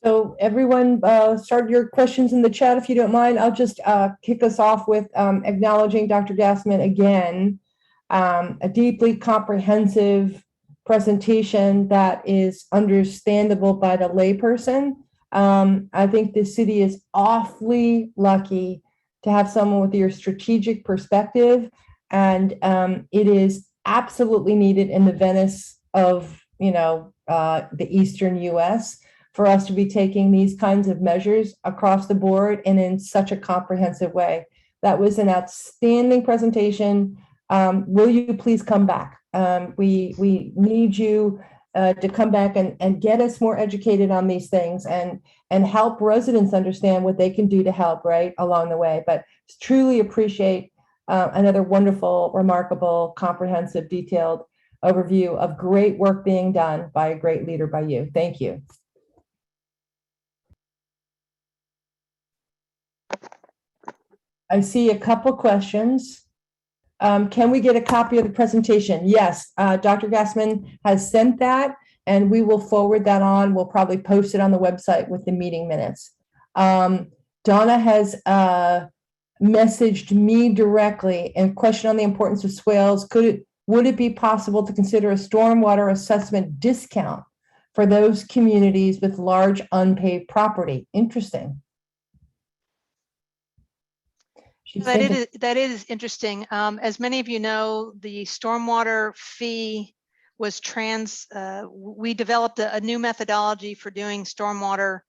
So everyone, start your questions in the chat if you don't mind. I'll just kick us off with acknowledging Dr. Gasman again, a deeply comprehensive presentation that is understandable by the layperson. I think the city is awfully lucky to have someone with your strategic perspective, and it is absolutely needed in the Venice of the Eastern U.S. for us to be taking these kinds of measures across the board and in such a comprehensive way. That was an outstanding presentation. Will you please come back? We need you to come back and get us more educated on these things and help residents understand what they can do to help right along the way. But truly appreciate another wonderful, remarkable, comprehensive, detailed overview of great work being done by a great leader by you. Thank you. I see a couple questions. Can we get a copy of the presentation? Yes, Dr. Gasman has sent that, and we will forward that on. We'll probably post it on the website with the meeting minutes. Donna has messaged me directly and question on the importance of swales. Would it be possible to consider a stormwater assessment discount for those communities with large unpaved property? Interesting. That is interesting. As many of you know, the stormwater fee was we developed a new methodology for doing stormwater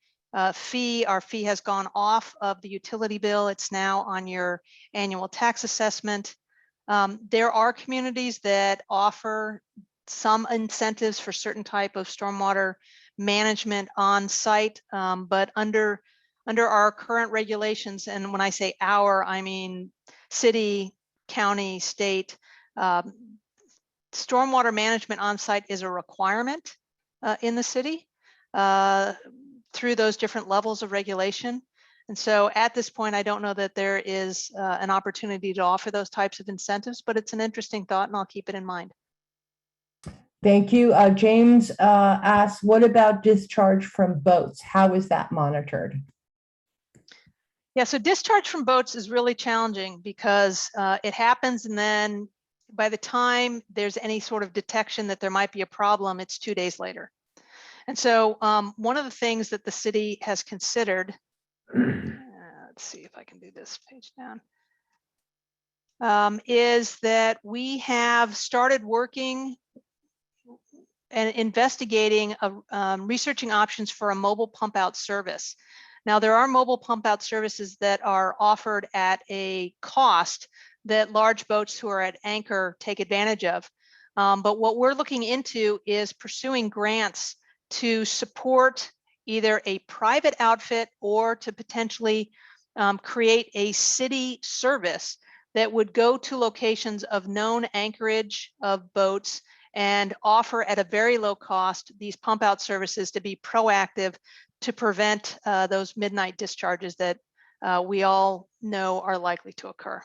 fee. Our fee has gone off of the utility bill. It's now on your annual tax assessment. There are communities that offer some incentives for certain type of stormwater management on site, but under our current regulations, and when I say our, I mean city, county, state, stormwater management on site is a requirement in the city through those different levels of regulation. And so at this point, I don't know that there is an opportunity to offer those types of incentives, but it's an interesting thought and I'll keep it in mind. Thank you. James asks, what about discharge from boats? How is that monitored? Yeah, so discharge from boats is really challenging because it happens, and then by the time there's any sort of detection that there might be a problem, it's 2 days later. And so one of the things that the city has considered, let's see if I can do this page down, is that we have started working and investigating, researching options for a mobile pump out service. Now, there are mobile pump out services that are offered at a cost that large boats who are at anchor take advantage of. But what we're looking into is pursuing grants to support either a private outfit or to potentially create a city service that would go to locations of known anchorage of boats and offer at a very low cost these pump out services to be proactive to prevent those midnight discharges that we all know are likely to occur.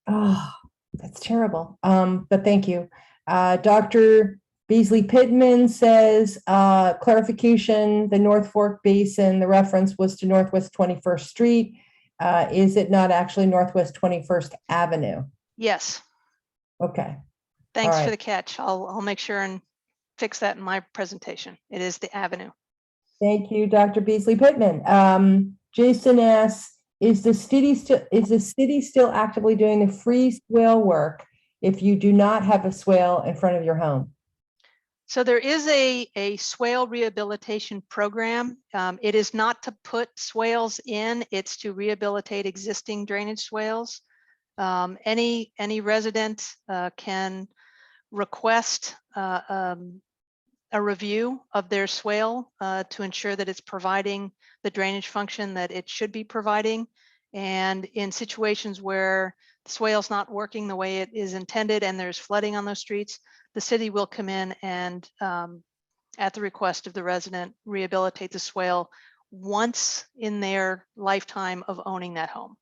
Oh, that's terrible. But thank you. Dr. Beasley Pittman says, clarification, the North Fork Basin, the reference was to Northwest 21st Street. Is it not actually Northwest 21st Avenue? Yes. Okay. Thanks All for right. the catch. I'll make sure and fix that in my presentation. It is the avenue. Thank you, Dr. Beasley Pittman. Jason asks, is the city still actively doing the free swale work if you do not have a swale in front of your home? So there is a swale rehabilitation program. It is not to put swales in, it's to rehabilitate existing drainage swales. Any resident can request a review of their swale to ensure that it's providing the drainage function that it should be providing. And in situations where the swale's not working the way it is intended and there's flooding on those streets, the city will come in and at the request of the resident, rehabilitate the swale once in their lifetime of owning that home.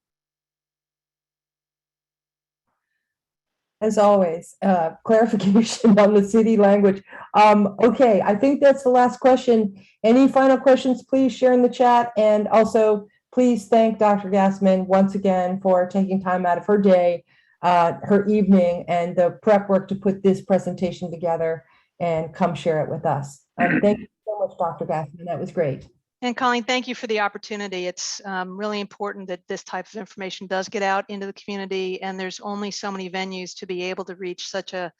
As always, clarification on the city language. Okay, I think that's the last question. Any final questions, please share in the chat. And also, please thank Dr. Gasman once again for taking time out of her day, her evening, and the prep work to put this presentation together and come share it with us. Thank you so much, Dr. Gasman. That was great. And Colleen, thank you for the opportunity. It's really important that this type of information does get out into the community, and there's only so many venues to be able to reach such a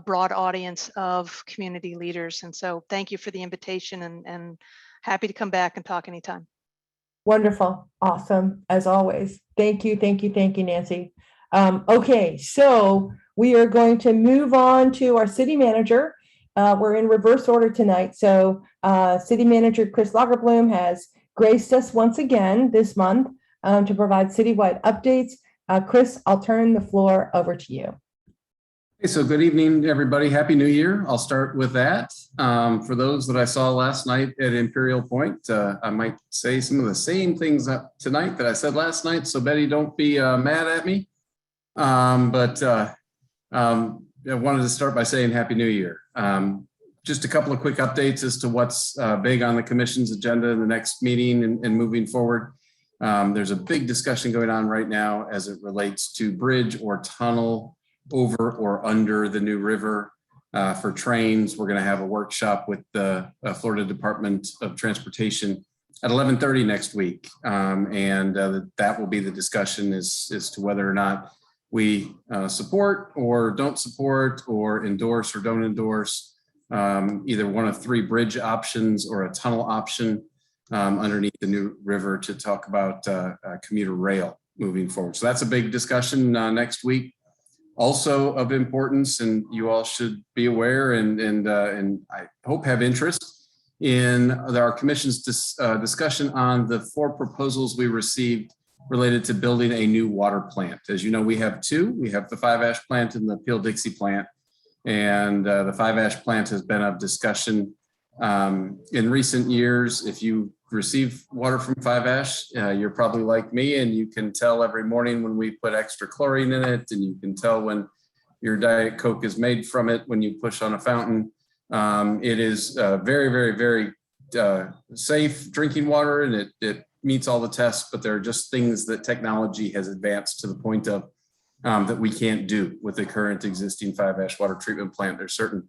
broad audience of community leaders. And so thank you for the invitation, and happy to come back and talk anytime. Wonderful. Awesome. As always. Thank you. Thank you. Thank you, Nancy. Okay, so we are going to move on to our city manager. We're in reverse order tonight. So City Manager Chris Lagerblum has graced us once again this month to provide citywide updates. Chris, I'll turn the floor over to you. Hey, so good evening, everybody. Happy New Year. I'll start with that. For those that I saw last night at Imperial Point, I might say some of the same things tonight that I said last night. So Betty, don't be mad at me. I wanted to start by saying Happy New Year. Just a couple of quick updates as to what's big on the commission's agenda in the next meeting and moving forward. There's a big discussion going on right now as it relates to bridge or tunnel over or under the new river for trains. We're going to have a workshop with the Florida Department of Transportation at 11:30 next week. That will be the discussion as to whether or not we support or don't support or endorse or don't endorse either one of three bridge options or a tunnel option underneath the new river to talk about commuter rail moving forward. So that's a big discussion next week. Also of importance, and you all should be aware and I hope have interest in our commission's discussion on the 4 proposals we received related to building a new water plant. As you know, we have 2. We have the 5-ash plant and the Peel-Dixie plant. And the 5-ash plant has been of discussion in recent years. If you receive water from 5-ash, you're probably like me, and you can tell every morning when we put extra chlorine in it, and you can tell when your Diet Coke is made from it when you push on a fountain. It is very, very, very safe drinking water, and it meets all the tests, but there are just things that technology has advanced to the point of that we can't do with the current existing 5-ash water treatment plant. There's certain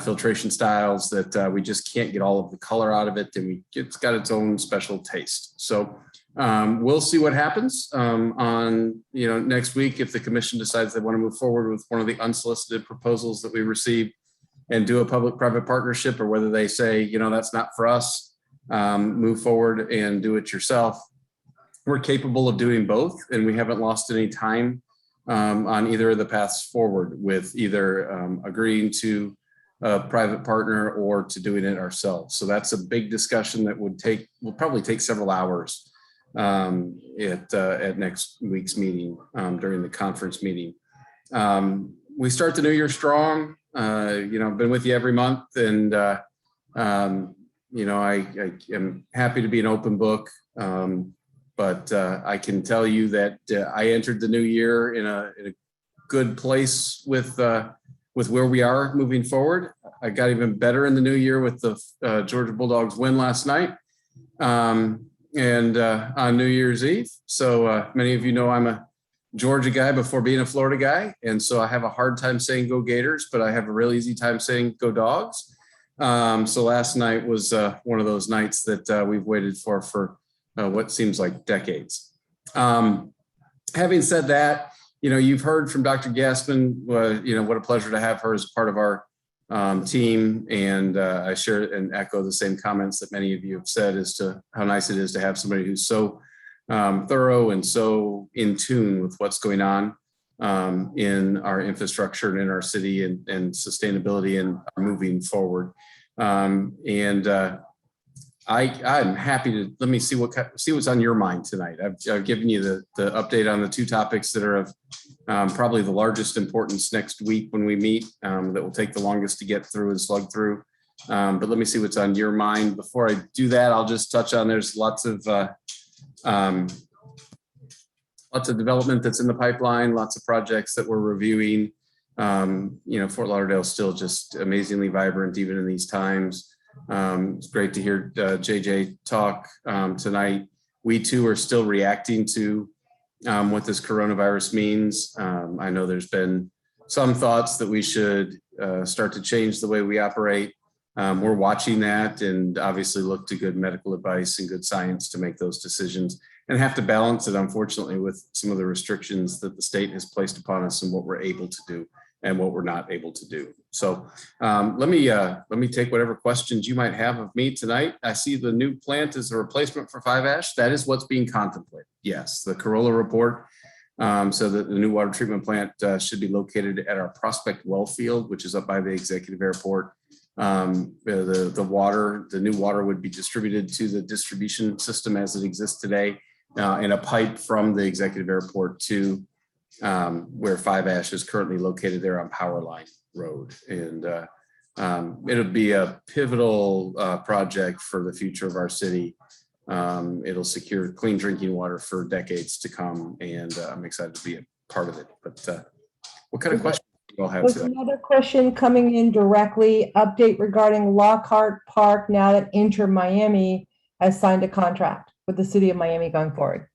filtration styles that we just can't get all of the color out of it, and it's got its own special taste. So we'll see what happens on next week if the commission decides they want to move forward with one of the unsolicited proposals that we received and do a public-private partnership, or whether they say, that's not for us, move forward and do it yourself. We're capable of doing both, and we haven't lost any time on either of the paths forward with either agreeing to a private partner or to doing it ourselves. So that's a big discussion that will probably take several hours at next week's meeting during the conference meeting. We start the new year strong. I've been with you every month, and I am happy to be an open book. But I can tell you that I entered the new year in a good place with where we are moving forward. I got even better in the new year with the Georgia Bulldogs win last night and on New Year's Eve. So many of you know I'm a Georgia guy before being a Florida guy. And so I have a hard time saying go Gators, but I have a real easy time saying go Dogs. So last night was one of those nights that we've waited for what seems like decades. Having said that, you've heard from Dr. Gasman, what a pleasure to have her as part of our team. And I share and echo the same comments that many of you have said as to how nice it is to have somebody who's so thorough and so in tune with what's going on in our infrastructure and in our city and sustainability and moving forward. I'm happy to let me see what's on your mind tonight. I've given you the update on the two topics that are of probably the largest importance next week when we meet, that will take the longest to get through and slug through. But let me see what's on your mind. Before I do that, I'll just touch on there's lots of development that's in the pipeline, lots of projects that we're reviewing. Fort Lauderdale is still just amazingly vibrant even in these times. It's great to hear JJ talk tonight. We too are still reacting to what this coronavirus means. I know there's been some thoughts that we should start to change the way we operate. We're watching that and obviously look to good medical advice and good science to make those decisions, and have to balance it, unfortunately, with some of the restrictions that the state has placed upon us and what we're able to do and what we're not able to do. So let me take whatever questions you might have of me tonight. I see the new plant is a replacement for 5-ash. That is what's being contemplated. Yes, the Corolla report. So that the new water treatment plant should be located at our Prospect Well Field, which is up by the executive airport. The new water would be distributed to the distribution system as it exists today in a pipe from the executive airport to where 5-ash is currently located there on Powerline Road. And it'll be a pivotal project for the future of our city. It'll secure clean drinking water for decades to come, and I'm excited to be a part of it. But what kind of questions do you all have There's today? another question coming in directly. Update regarding Lockhart Park now that Inter Miami has signed a contract with the city of Miami going forward.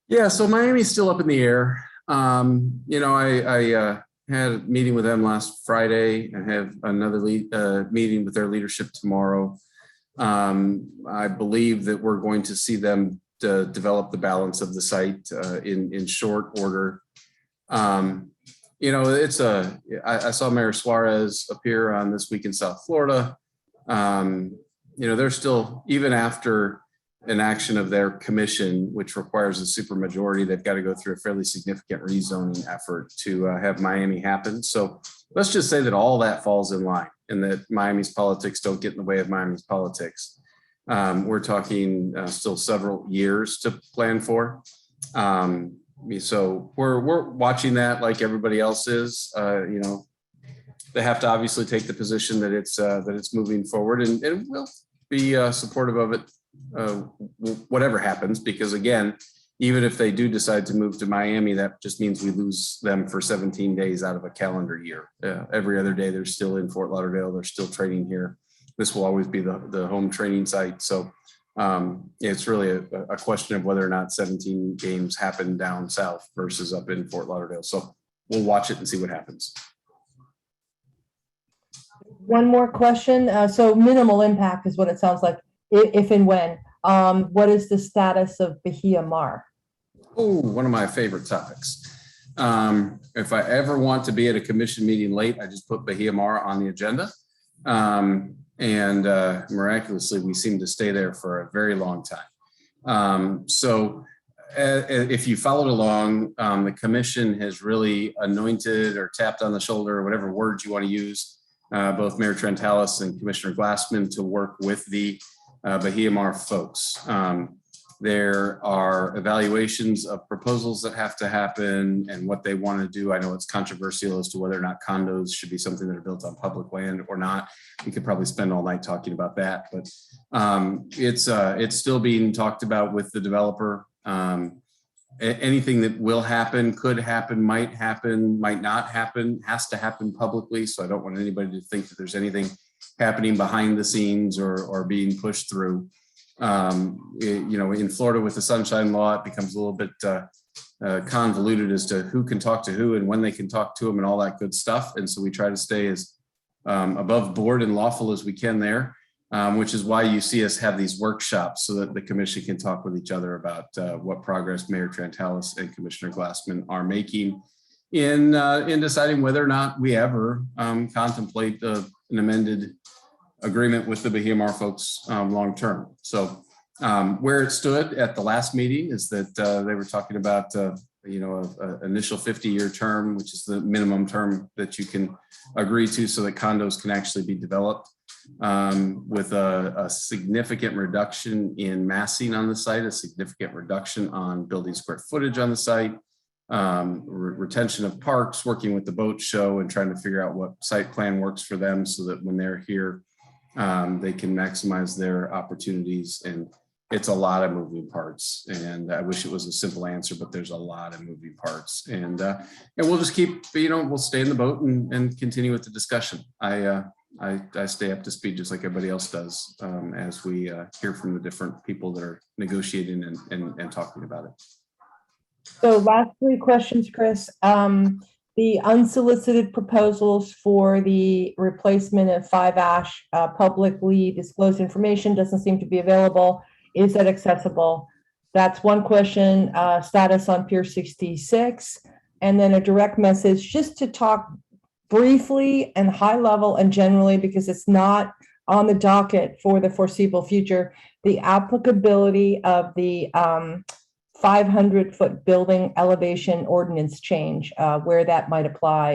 Yeah, so Miami's still up in the air. I had a meeting with them last Friday and have another meeting with their leadership tomorrow. I believe that we're going to see them develop the balance of the site in short order. I saw Mayor Suarez appear on This Week in South Florida. They're still, even after an action of their commission, which requires a supermajority, they've got to go through a fairly significant rezoning effort to have Miami happen. So let's just say that all that falls in line and that Miami's politics don't get in the way of Miami's politics. We're talking still several years to plan for. So we're watching that like everybody else is. They have to obviously take the position that it's moving forward, and we'll be supportive of it. Whatever happens, because again, even if they do decide to move to Miami, that just means we lose them for 17 days out of a calendar year. Every other day they're still in Fort Lauderdale, they're still training here. This will always be the home training site. So It's really a question of whether or not 17 games happen down south versus up in Fort Lauderdale. So we'll watch it and see what happens. One more question. So minimal impact is what it sounds like, if and when. What is the status of Bahia Mar? Oh, one of my favorite topics. If I ever want to be at a commission meeting late, I just put Bahia Mar on the agenda. Miraculously, we seem to stay there for a very long time. If you followed along, the commission has really anointed or tapped on the shoulder, or whatever words you want to use, both Mayor Trentalis and Commissioner Glassman to work with the Bahia Mar folks. There are evaluations of proposals that have to happen and what they want to do. I know it's controversial as to whether or not condos should be something that are built on public land or not. We could probably spend all night talking about that, but it's still being talked about with the developer. Anything that will happen, could happen, might not happen, has to happen publicly. So I don't want anybody to think that there's anything happening behind the scenes or being pushed through. In Florida with the Sunshine Law, it becomes a little bit convoluted as to who can talk to who and when they can talk to them and all that good stuff. And so we try to stay as above board and lawful as we can there, which is why you see us have these workshops so that the commission can talk with each other about what progress Mayor Trentalis and Commissioner Glassman are making in deciding whether or not we ever contemplate an amended agreement with the Bahia Mar folks long term. So where it stood at the last meeting is that they were talking about an initial 50-year term, which is the minimum term that you can agree to so that condos can actually be developed, with a significant reduction in massing on the site, a significant reduction on building square footage on the site, retention of parks, working with the boat show and trying to figure out what site plan works for them so that when they're here, they can maximize their opportunities. And it's a lot of moving parts. And I wish it was a simple answer, but there's a lot of moving parts. And we'll just keep, we'll stay in the boat and continue with the discussion. I stay up to speed just like everybody else does as we hear from the different people that are negotiating and talking about it. So last three questions, Chris. The unsolicited proposals for the replacement of 5 ash publicly disclosed information doesn't seem to be available. Is that accessible? That's one question. Status on Pier 66, and then a direct message just to talk briefly and high level and generally, because it's not on the docket for the foreseeable future, the applicability of the 500-foot building elevation ordinance change, where that might apply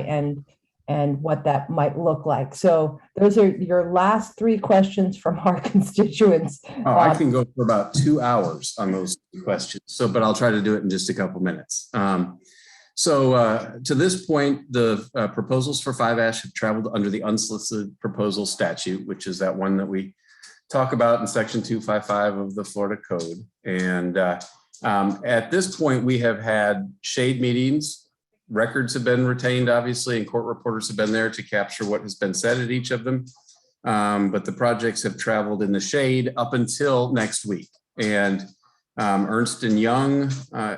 and what that might look like. So those are your last three questions from our constituents. Oh, I can go for about 2 hours on those questions. But I'll try to do it in just a couple minutes. To this point, the proposals for 5 ash have traveled under the unsolicited proposal statute, which is that one that we talk about in section 255 of the Florida Code. And at this point, we have had shade meetings. Records have been retained, obviously, and court reporters have been there to capture what has been said at each of them. But the projects have traveled in the shade up until next week. And Ernst & Young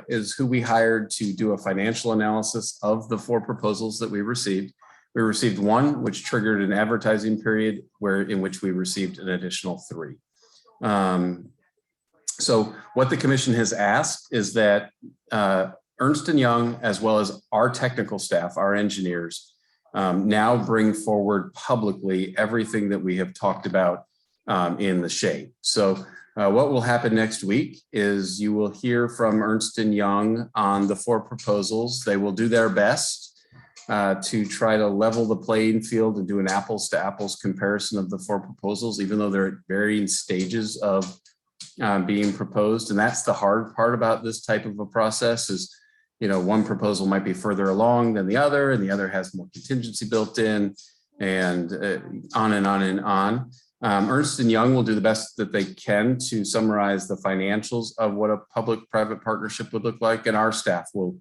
is who we hired to do a financial analysis of the 4 proposals that we received. We received 1, which triggered an advertising period in which we received an additional 3. So what the commission has asked is that Ernst & Young, as well as our technical staff, our engineers, now bring forward publicly everything that we have talked about in the shade. So what will happen next week is you will hear from Ernst & Young on the 4 proposals. They will do their best to try to level the playing field and do an apples to apples comparison of the 4 proposals, even though they're at varying stages of being proposed. And that's the hard part about this type of a process is, one proposal might be further along than the other, and the other has more contingency built in, and on and on and on. Ernst & Young will do the best that they can to summarize the financials of what a public-private partnership would look like, and our staff will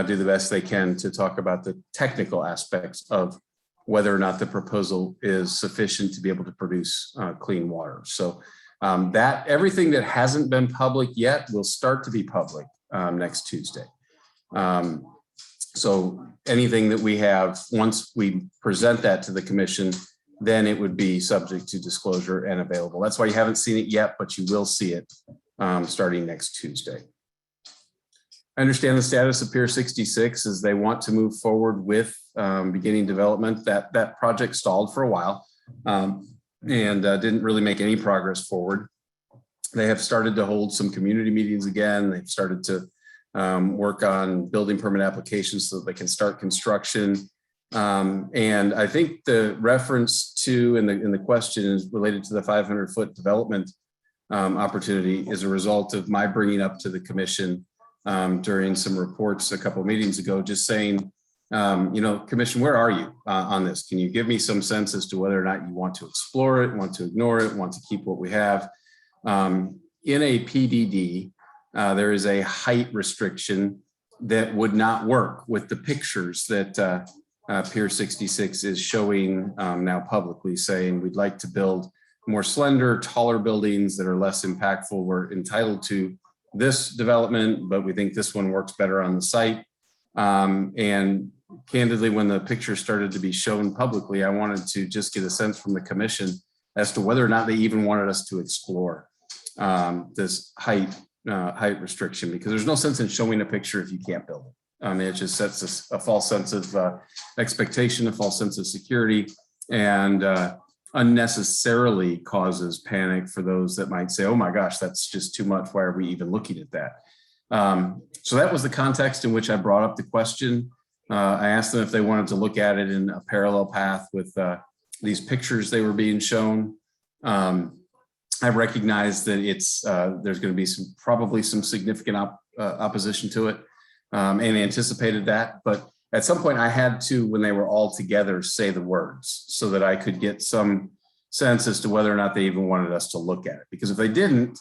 do the best they can to talk about the technical aspects of whether or not the proposal is sufficient to be able to produce clean water. So That everything that hasn't been public yet will start to be public next Tuesday. So anything that we have, once we present that to the commission, then it would be subject to disclosure and available. That's why you haven't seen it yet, but you will see it starting next Tuesday. I understand the status of Pier 66 is they want to move forward with beginning development. That project stalled for a while and didn't really make any progress forward. They have started to hold some community meetings again. They've started to work on building permit applications so that they can start construction. And I think the reference to in the question is related to the 500-foot development opportunity is a result of my bringing up to the commission during some reports a couple of meetings ago, just saying, commission, where are you on this? Can you give me some sense as to whether or not you want to explore it, want to ignore it, want to keep what we have? In a PDD, there is a height restriction that would not work with the pictures that Pier 66 is showing now publicly, saying we'd like to build more slender, taller buildings that are less impactful. We're entitled to this development, but we think this one works better on the site. And candidly, when the picture started to be shown publicly, I wanted to just get a sense from the commission as to whether or not they even wanted us to explore this height restriction, because there's no sense in showing a picture if you can't build it. It just sets a false sense of expectation, a false sense of security, and unnecessarily causes panic for those that might say, oh my gosh, that's just too much. Why are we even looking at that? So that was the context in which I brought up the question. I asked them if they wanted to look at it in a parallel path with these pictures they were being shown. I recognize that there's going to be probably some significant opposition to it, and anticipated that. But at some point I had to, when they were all together, say the words so that I could get some sense as to whether or not they even wanted us to look at it. Because if they didn't,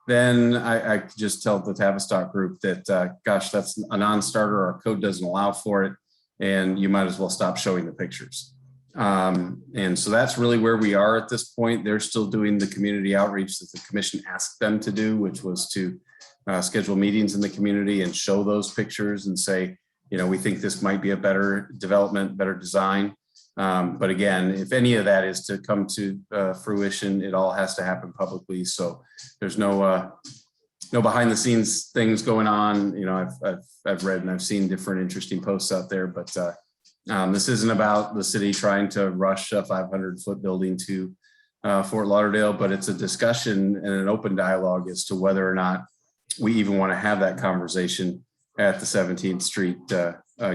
then I could just tell the Tavistock group that, gosh, that's a non-starter, our code doesn't allow for it, and you might as well stop showing the pictures. And so that's really where we are at this point. They're still doing the community outreach that the commission asked them to do, which was to schedule meetings in the community and show those pictures and say, we think this might be a better development, better design. But again, if any of that is to come to fruition, it all has to happen publicly. So there's no behind the scenes things going on. I've read and I've seen different interesting posts out there, but this isn't about the city trying to rush a 500-foot building to Fort Lauderdale, but it's a discussion and an open dialogue as to whether or not we even want to have that conversation at the 17th Street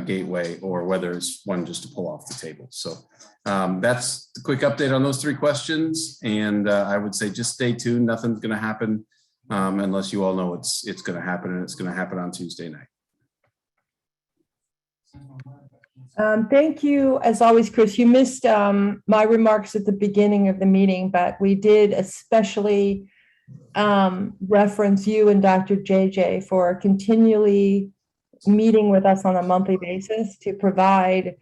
gateway, or whether it's one just to pull off the table. So that's the quick update on those three questions. And I would say just stay tuned. Nothing's going to happen unless you all know it's going to happen, and it's going to happen on Tuesday night. Thank you, as always, Chris. You missed my remarks at the beginning of the meeting, but we did especially reference you and Dr. JJ for continually meeting with us on a monthly basis to provide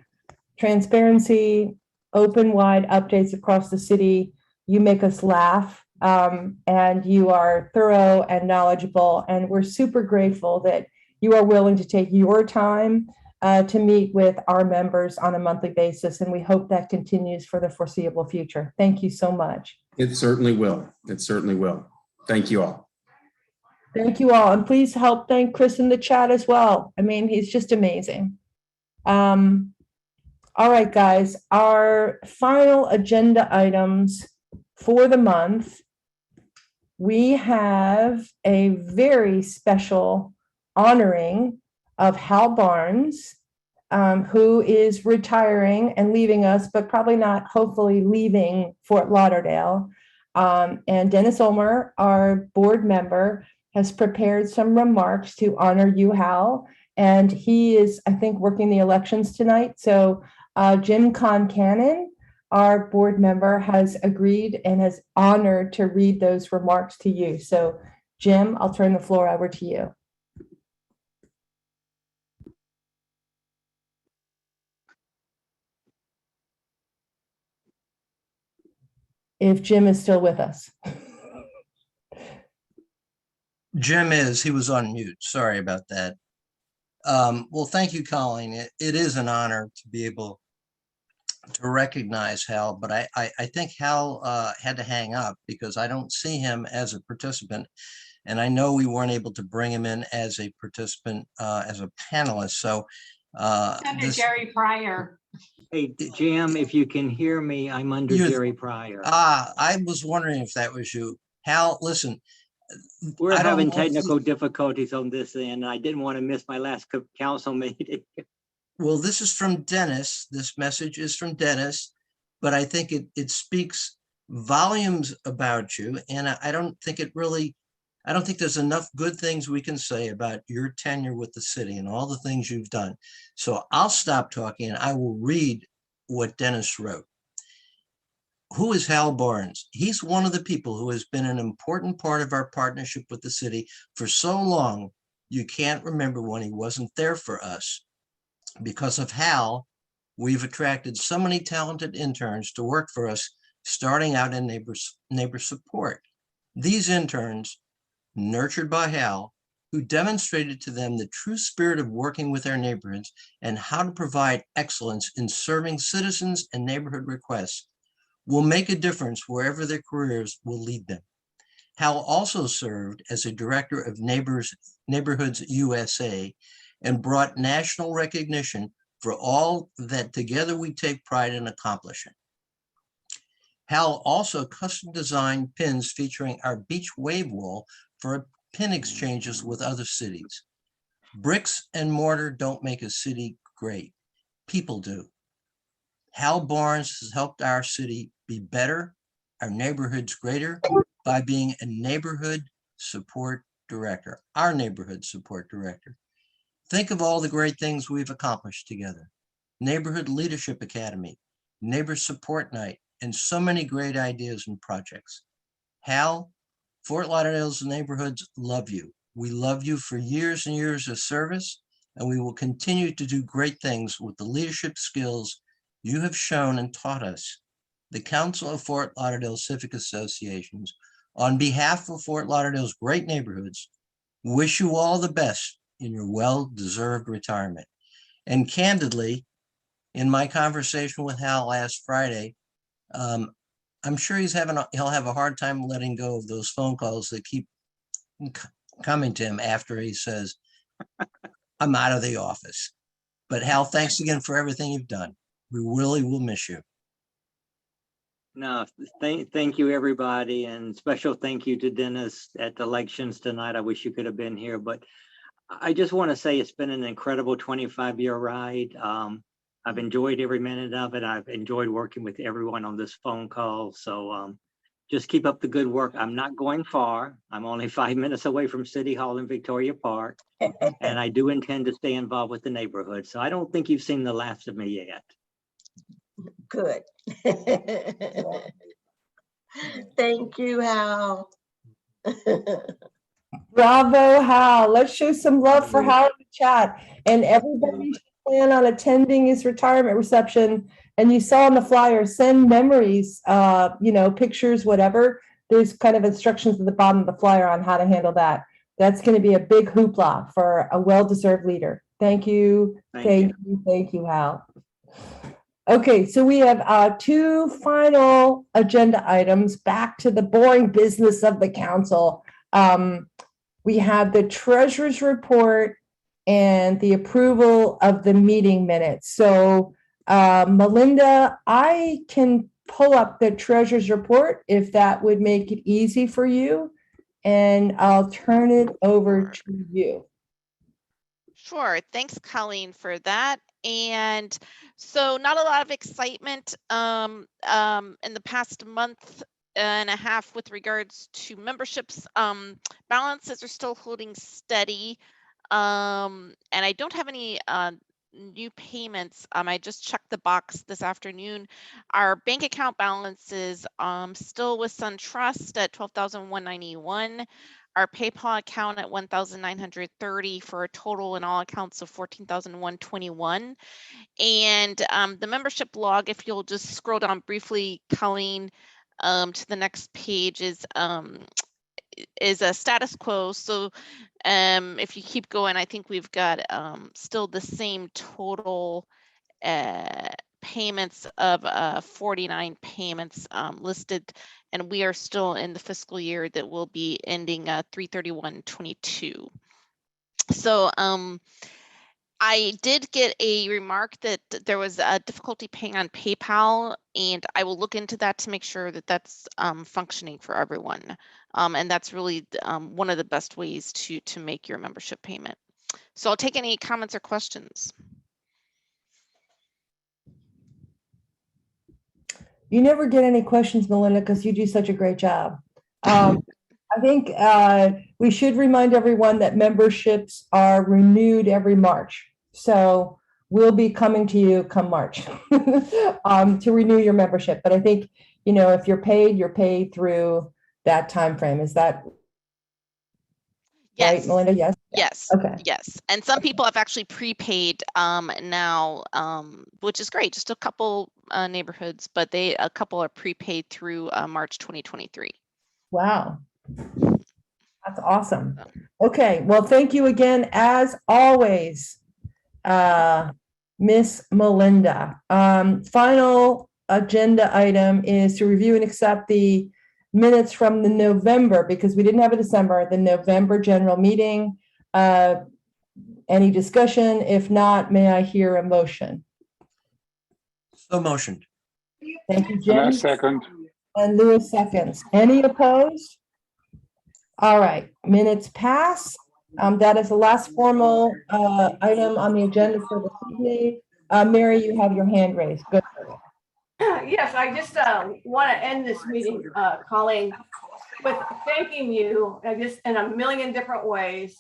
transparency, open, wide updates across the city. You make us laugh, and you are thorough and knowledgeable, and we're super grateful that you are willing to take your time to meet with our members on a monthly basis, and we hope that continues for the foreseeable future. Thank you so much. It certainly will. It certainly will. Thank you all. Thank you all. And please help thank Chris in the chat as well. I mean, he's just amazing. All right, guys, our final agenda items for the month. We have a very special honoring of Hal Barnes, who is retiring and leaving us, but probably not, hopefully, leaving Fort Lauderdale. And Dennis Ulmer, our board member, has prepared some remarks to honor you, Hal. And he is, I think, working the elections tonight. So Jim Concannon, our board member, has agreed and has honored to read those remarks to you. So Jim, I'll turn the floor over to you. If Jim is still with us. Jim he was on mute. Sorry about that. Well, thank you, Colleen. It is an honor to be able to recognize Hal, but I think Hal had to hang up because I don't see him as a participant. And I know we weren't able to bring him in as a participant, as a panelist. So Under Jerry Pryor. Hey, Jim, if you can hear me, I'm under Jerry Pryor. I was wondering if that was you. Hal, listen. We're I don't having know if technical difficulties on this end. I didn't want to miss my last council meeting. Well, this is from Dennis. This message is from Dennis, but I think it speaks volumes about you. And I don't think there's enough good things we can say about your tenure with the city and all the things you've done. So I'll stop talking and I will read what Dennis wrote. Who is Hal Barnes? He's one of the people who has been an important part of our partnership with the city for so long, you can't remember when he wasn't there for us. Because of Hal, we've attracted so many talented interns to work for us, starting out in neighbor support. These interns, nurtured by Hal, who demonstrated to them the true spirit of working with our neighborhoods and how to provide excellence in serving citizens and neighborhood requests, will make a difference wherever their careers will lead them. Hal also served as a director of Neighborhoods USA and brought national recognition for all that together we take pride in accomplishing. Hal also custom designed pins featuring our beach wave wall for pin exchanges with other cities. Bricks and mortar don't make a city great. People do. Hal Barnes has helped our city be better, our neighborhoods greater, by being a neighborhood support director, our neighborhood support director. Think of all the great things we've accomplished together. Neighborhood Leadership Academy, Neighbor Support Night, and so many great ideas and projects. Hal, Fort Lauderdale's neighborhoods love you. We love you for years and years of service, and we will continue to do great things with the leadership skills you have shown and taught us. The Council of Fort Lauderdale Civic Associations, on behalf of Fort Lauderdale's great neighborhoods, wish you all the best in your well-deserved retirement. And candidly, in my conversation with Hal last Friday, I'm sure he'll have a hard time letting go of those phone calls that keep coming to him after he says, I'm out of the office. But Hal, thanks again for everything you've done. We really will miss you. No, thank you, everybody. And special thank you to Dennis at the elections tonight. I wish you could have been here, but I just want to say it's been an incredible 25-year ride. I've enjoyed every minute of it. I've enjoyed working with everyone on this phone call. So just keep up the good work. I'm not going far. I'm only 5 minutes away from City Hall in Victoria Park. And I do intend to stay involved with the neighborhood. So I don't think you've seen the last of me yet. Good. Thank you, Hal. Bravo, Hal. Let's show some love for Hal in the chat. And everybody should plan on attending his retirement reception. And you saw on the flyer, send memories, pictures, whatever. There's kind of instructions at the bottom of the flyer on how to handle that. That's going to be a big hoopla for a well-deserved leader. Thank you. Thank you, Hal. Okay, so we have two final agenda items. Back to the boring business of the council. We have the treasurer's report and the approval of the meeting minutes. So Melinda, I can pull up the treasurer's report if that would make it easy for you, and I'll turn it over to you. Sure. Thanks, Colleen, for that. And so not a lot of excitement in the past month and a half with regards to memberships. Balances are still holding steady. And I don't have any new payments. I just checked the box this afternoon. Our bank account balance is still with SunTrust at $12,191. Our PayPal account at $1,930 for a total in all accounts of $14,121. And the membership log, if you'll just scroll down briefly, Colleen, to the next page, is is a status quo. So if you keep going, I think we've got still the same total payments of 49 payments listed, and we are still in the fiscal year that will be ending 3/31/22. So I did get a remark that there was a difficulty paying on PayPal, and I will look into that to make sure that that's functioning for everyone. And that's really one of the best ways to make your membership payment. So I'll take any comments or questions. You never get any questions, Melinda, because you do such a great job. I think we should remind everyone that memberships are renewed every March. So we'll be coming to you come March to renew your membership. But I think, you know, if you're paid through that time frame. Is that right, Melinda? Yes. Yes. Okay. Yes. And some people have actually prepaid now, which is great. Just a couple neighborhoods, but a couple are prepaid through March 2023. Wow. That's awesome. Okay. Well, thank you again, as always, Miss Melinda. Final agenda item is to review and accept the minutes from the November, because we didn't have a December, the November general meeting. Any discussion? If not, may I hear a motion? So motioned. Thank you, And I Jim. second. And Louis seconds. Any opposed? All right, minutes pass. That is the last formal item on the agenda for this evening. Mary, you have your hand raised. Go for it. Yes, I just want to end this meeting, Colleen, with thanking you just in a million different ways.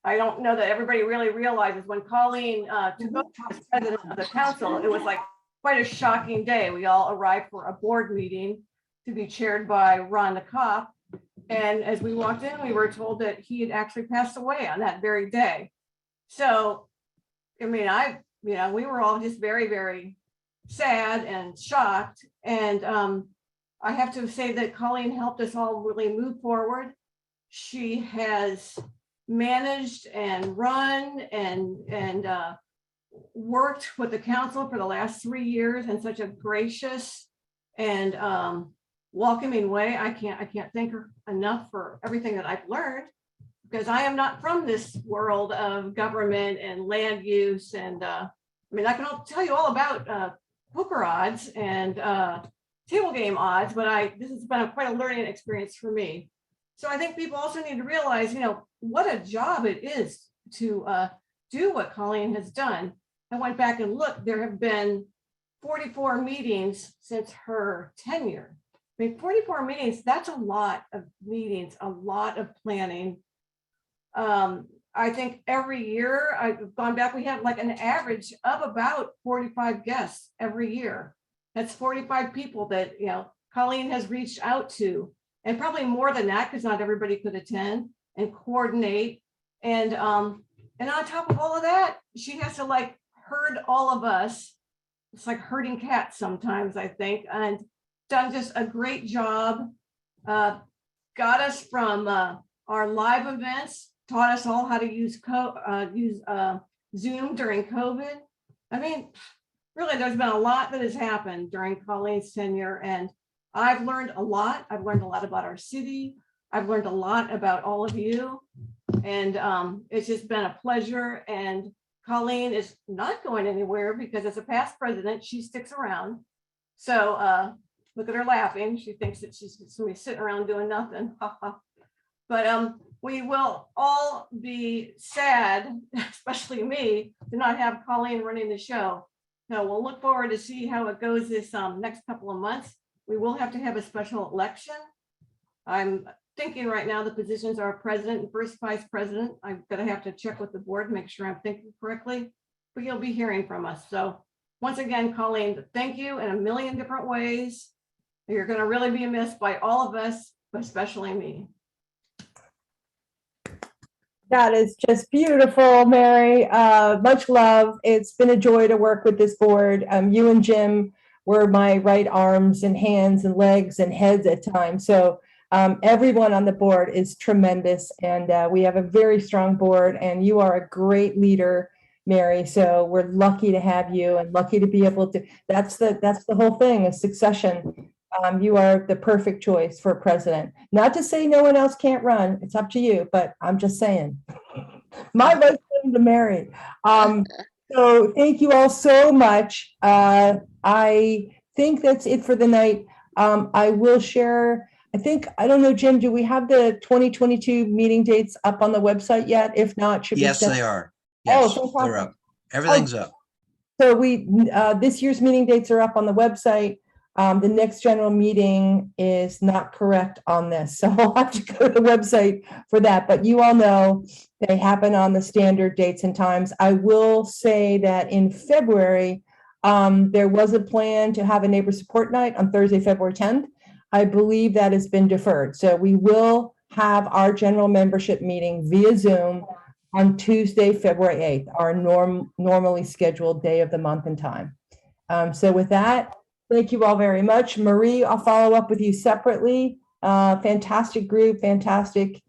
I don't know that everybody really realizes when Colleen took over as president of the council, it was like quite a shocking day. We all arrived for a board meeting to be chaired by Ron the cop. And as we walked in, we were told that he had actually passed away on that very day. So, I mean, we were all just very, very sad and shocked. And I have to say that Colleen helped us all really move forward. She has managed and run and worked with the council for the last 3 years in such a gracious and welcoming way. I can't thank her enough for everything that I've learned, because I am not from this world of government and land use. And I mean, I can tell you all about poker odds and table game odds, but this has been quite a learning experience for me. So I think people also need to realize, what a job it is to do what Colleen has done. I went back and looked, there have been 44 meetings since her tenure. I mean, 44 meetings, that's a lot of meetings, a lot of planning. I think every year I've gone back, we have like an average of about 45 guests every year. That's 45 people that, Colleen has reached out to, and probably more than that, because not everybody could attend and coordinate. And on top of all of that, she has to herd all of us. It's like herding cats sometimes, I think, and done just a great job. Got us from our live events, taught us all how to use Zoom during COVID. I mean, really, there's been a lot that has happened during Colleen's tenure, and I've learned a lot. I've learned a lot about our city. I've learned a lot about all of you, and it's just been a pleasure. And Colleen is not going anywhere, because as a past president, she sticks around. So look at her laughing. She thinks that she's going to be sitting around doing nothing. But we will all be sad, especially me, to not have Colleen running the show. So we'll look forward to see how it goes this next couple of months. We will have to have a special election. I'm thinking right now the positions are president and first vice president. I'm going to have to check with the board, make sure I'm thinking correctly, but you'll be hearing from us. So once again, Colleen, thank you in a million different ways. You're going to really be missed by all of us, but especially me. That is just beautiful, Mary. Much love. It's been a joy to work with this board. You and Jim were my right arms and hands and legs and heads at times. So Everyone on the board is tremendous, and we have a very strong board, and you are a great leader, Mary. So we're lucky to have you and lucky to be able to, that's the whole thing, is succession. You are the perfect choice for president. Not to say no one else can't run, it's up to you, but I'm just saying. My vote's going to Mary. So thank you all so much. I think that's it for the night. I will share, I don't know, Jim, do we have the 2022 meeting dates up on the website yet? If not, should we? Yes, they are. Oh, Yes, they're fantastic. up. Everything's up. So this year's meeting dates are up on the website. The next general meeting is not correct on this, so I'll have to go to the website for that. But you all know they happen on the standard dates and times. I will say that in February, there was a plan to have a neighbor support night on Thursday, February 10th. I believe that has been deferred. So we will have our general membership meeting via Zoom on Tuesday, February 8th, our normally scheduled day of the month and time. So with that, thank you all very much. Marie, I'll follow up with you separately. Fantastic group, fantastic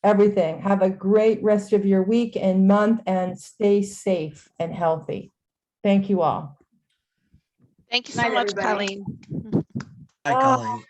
everything. Have a great rest of your week and month, and stay safe and healthy. Thank you all. Thank you so Night, much, everybody. Colleen. Hi, Colleen.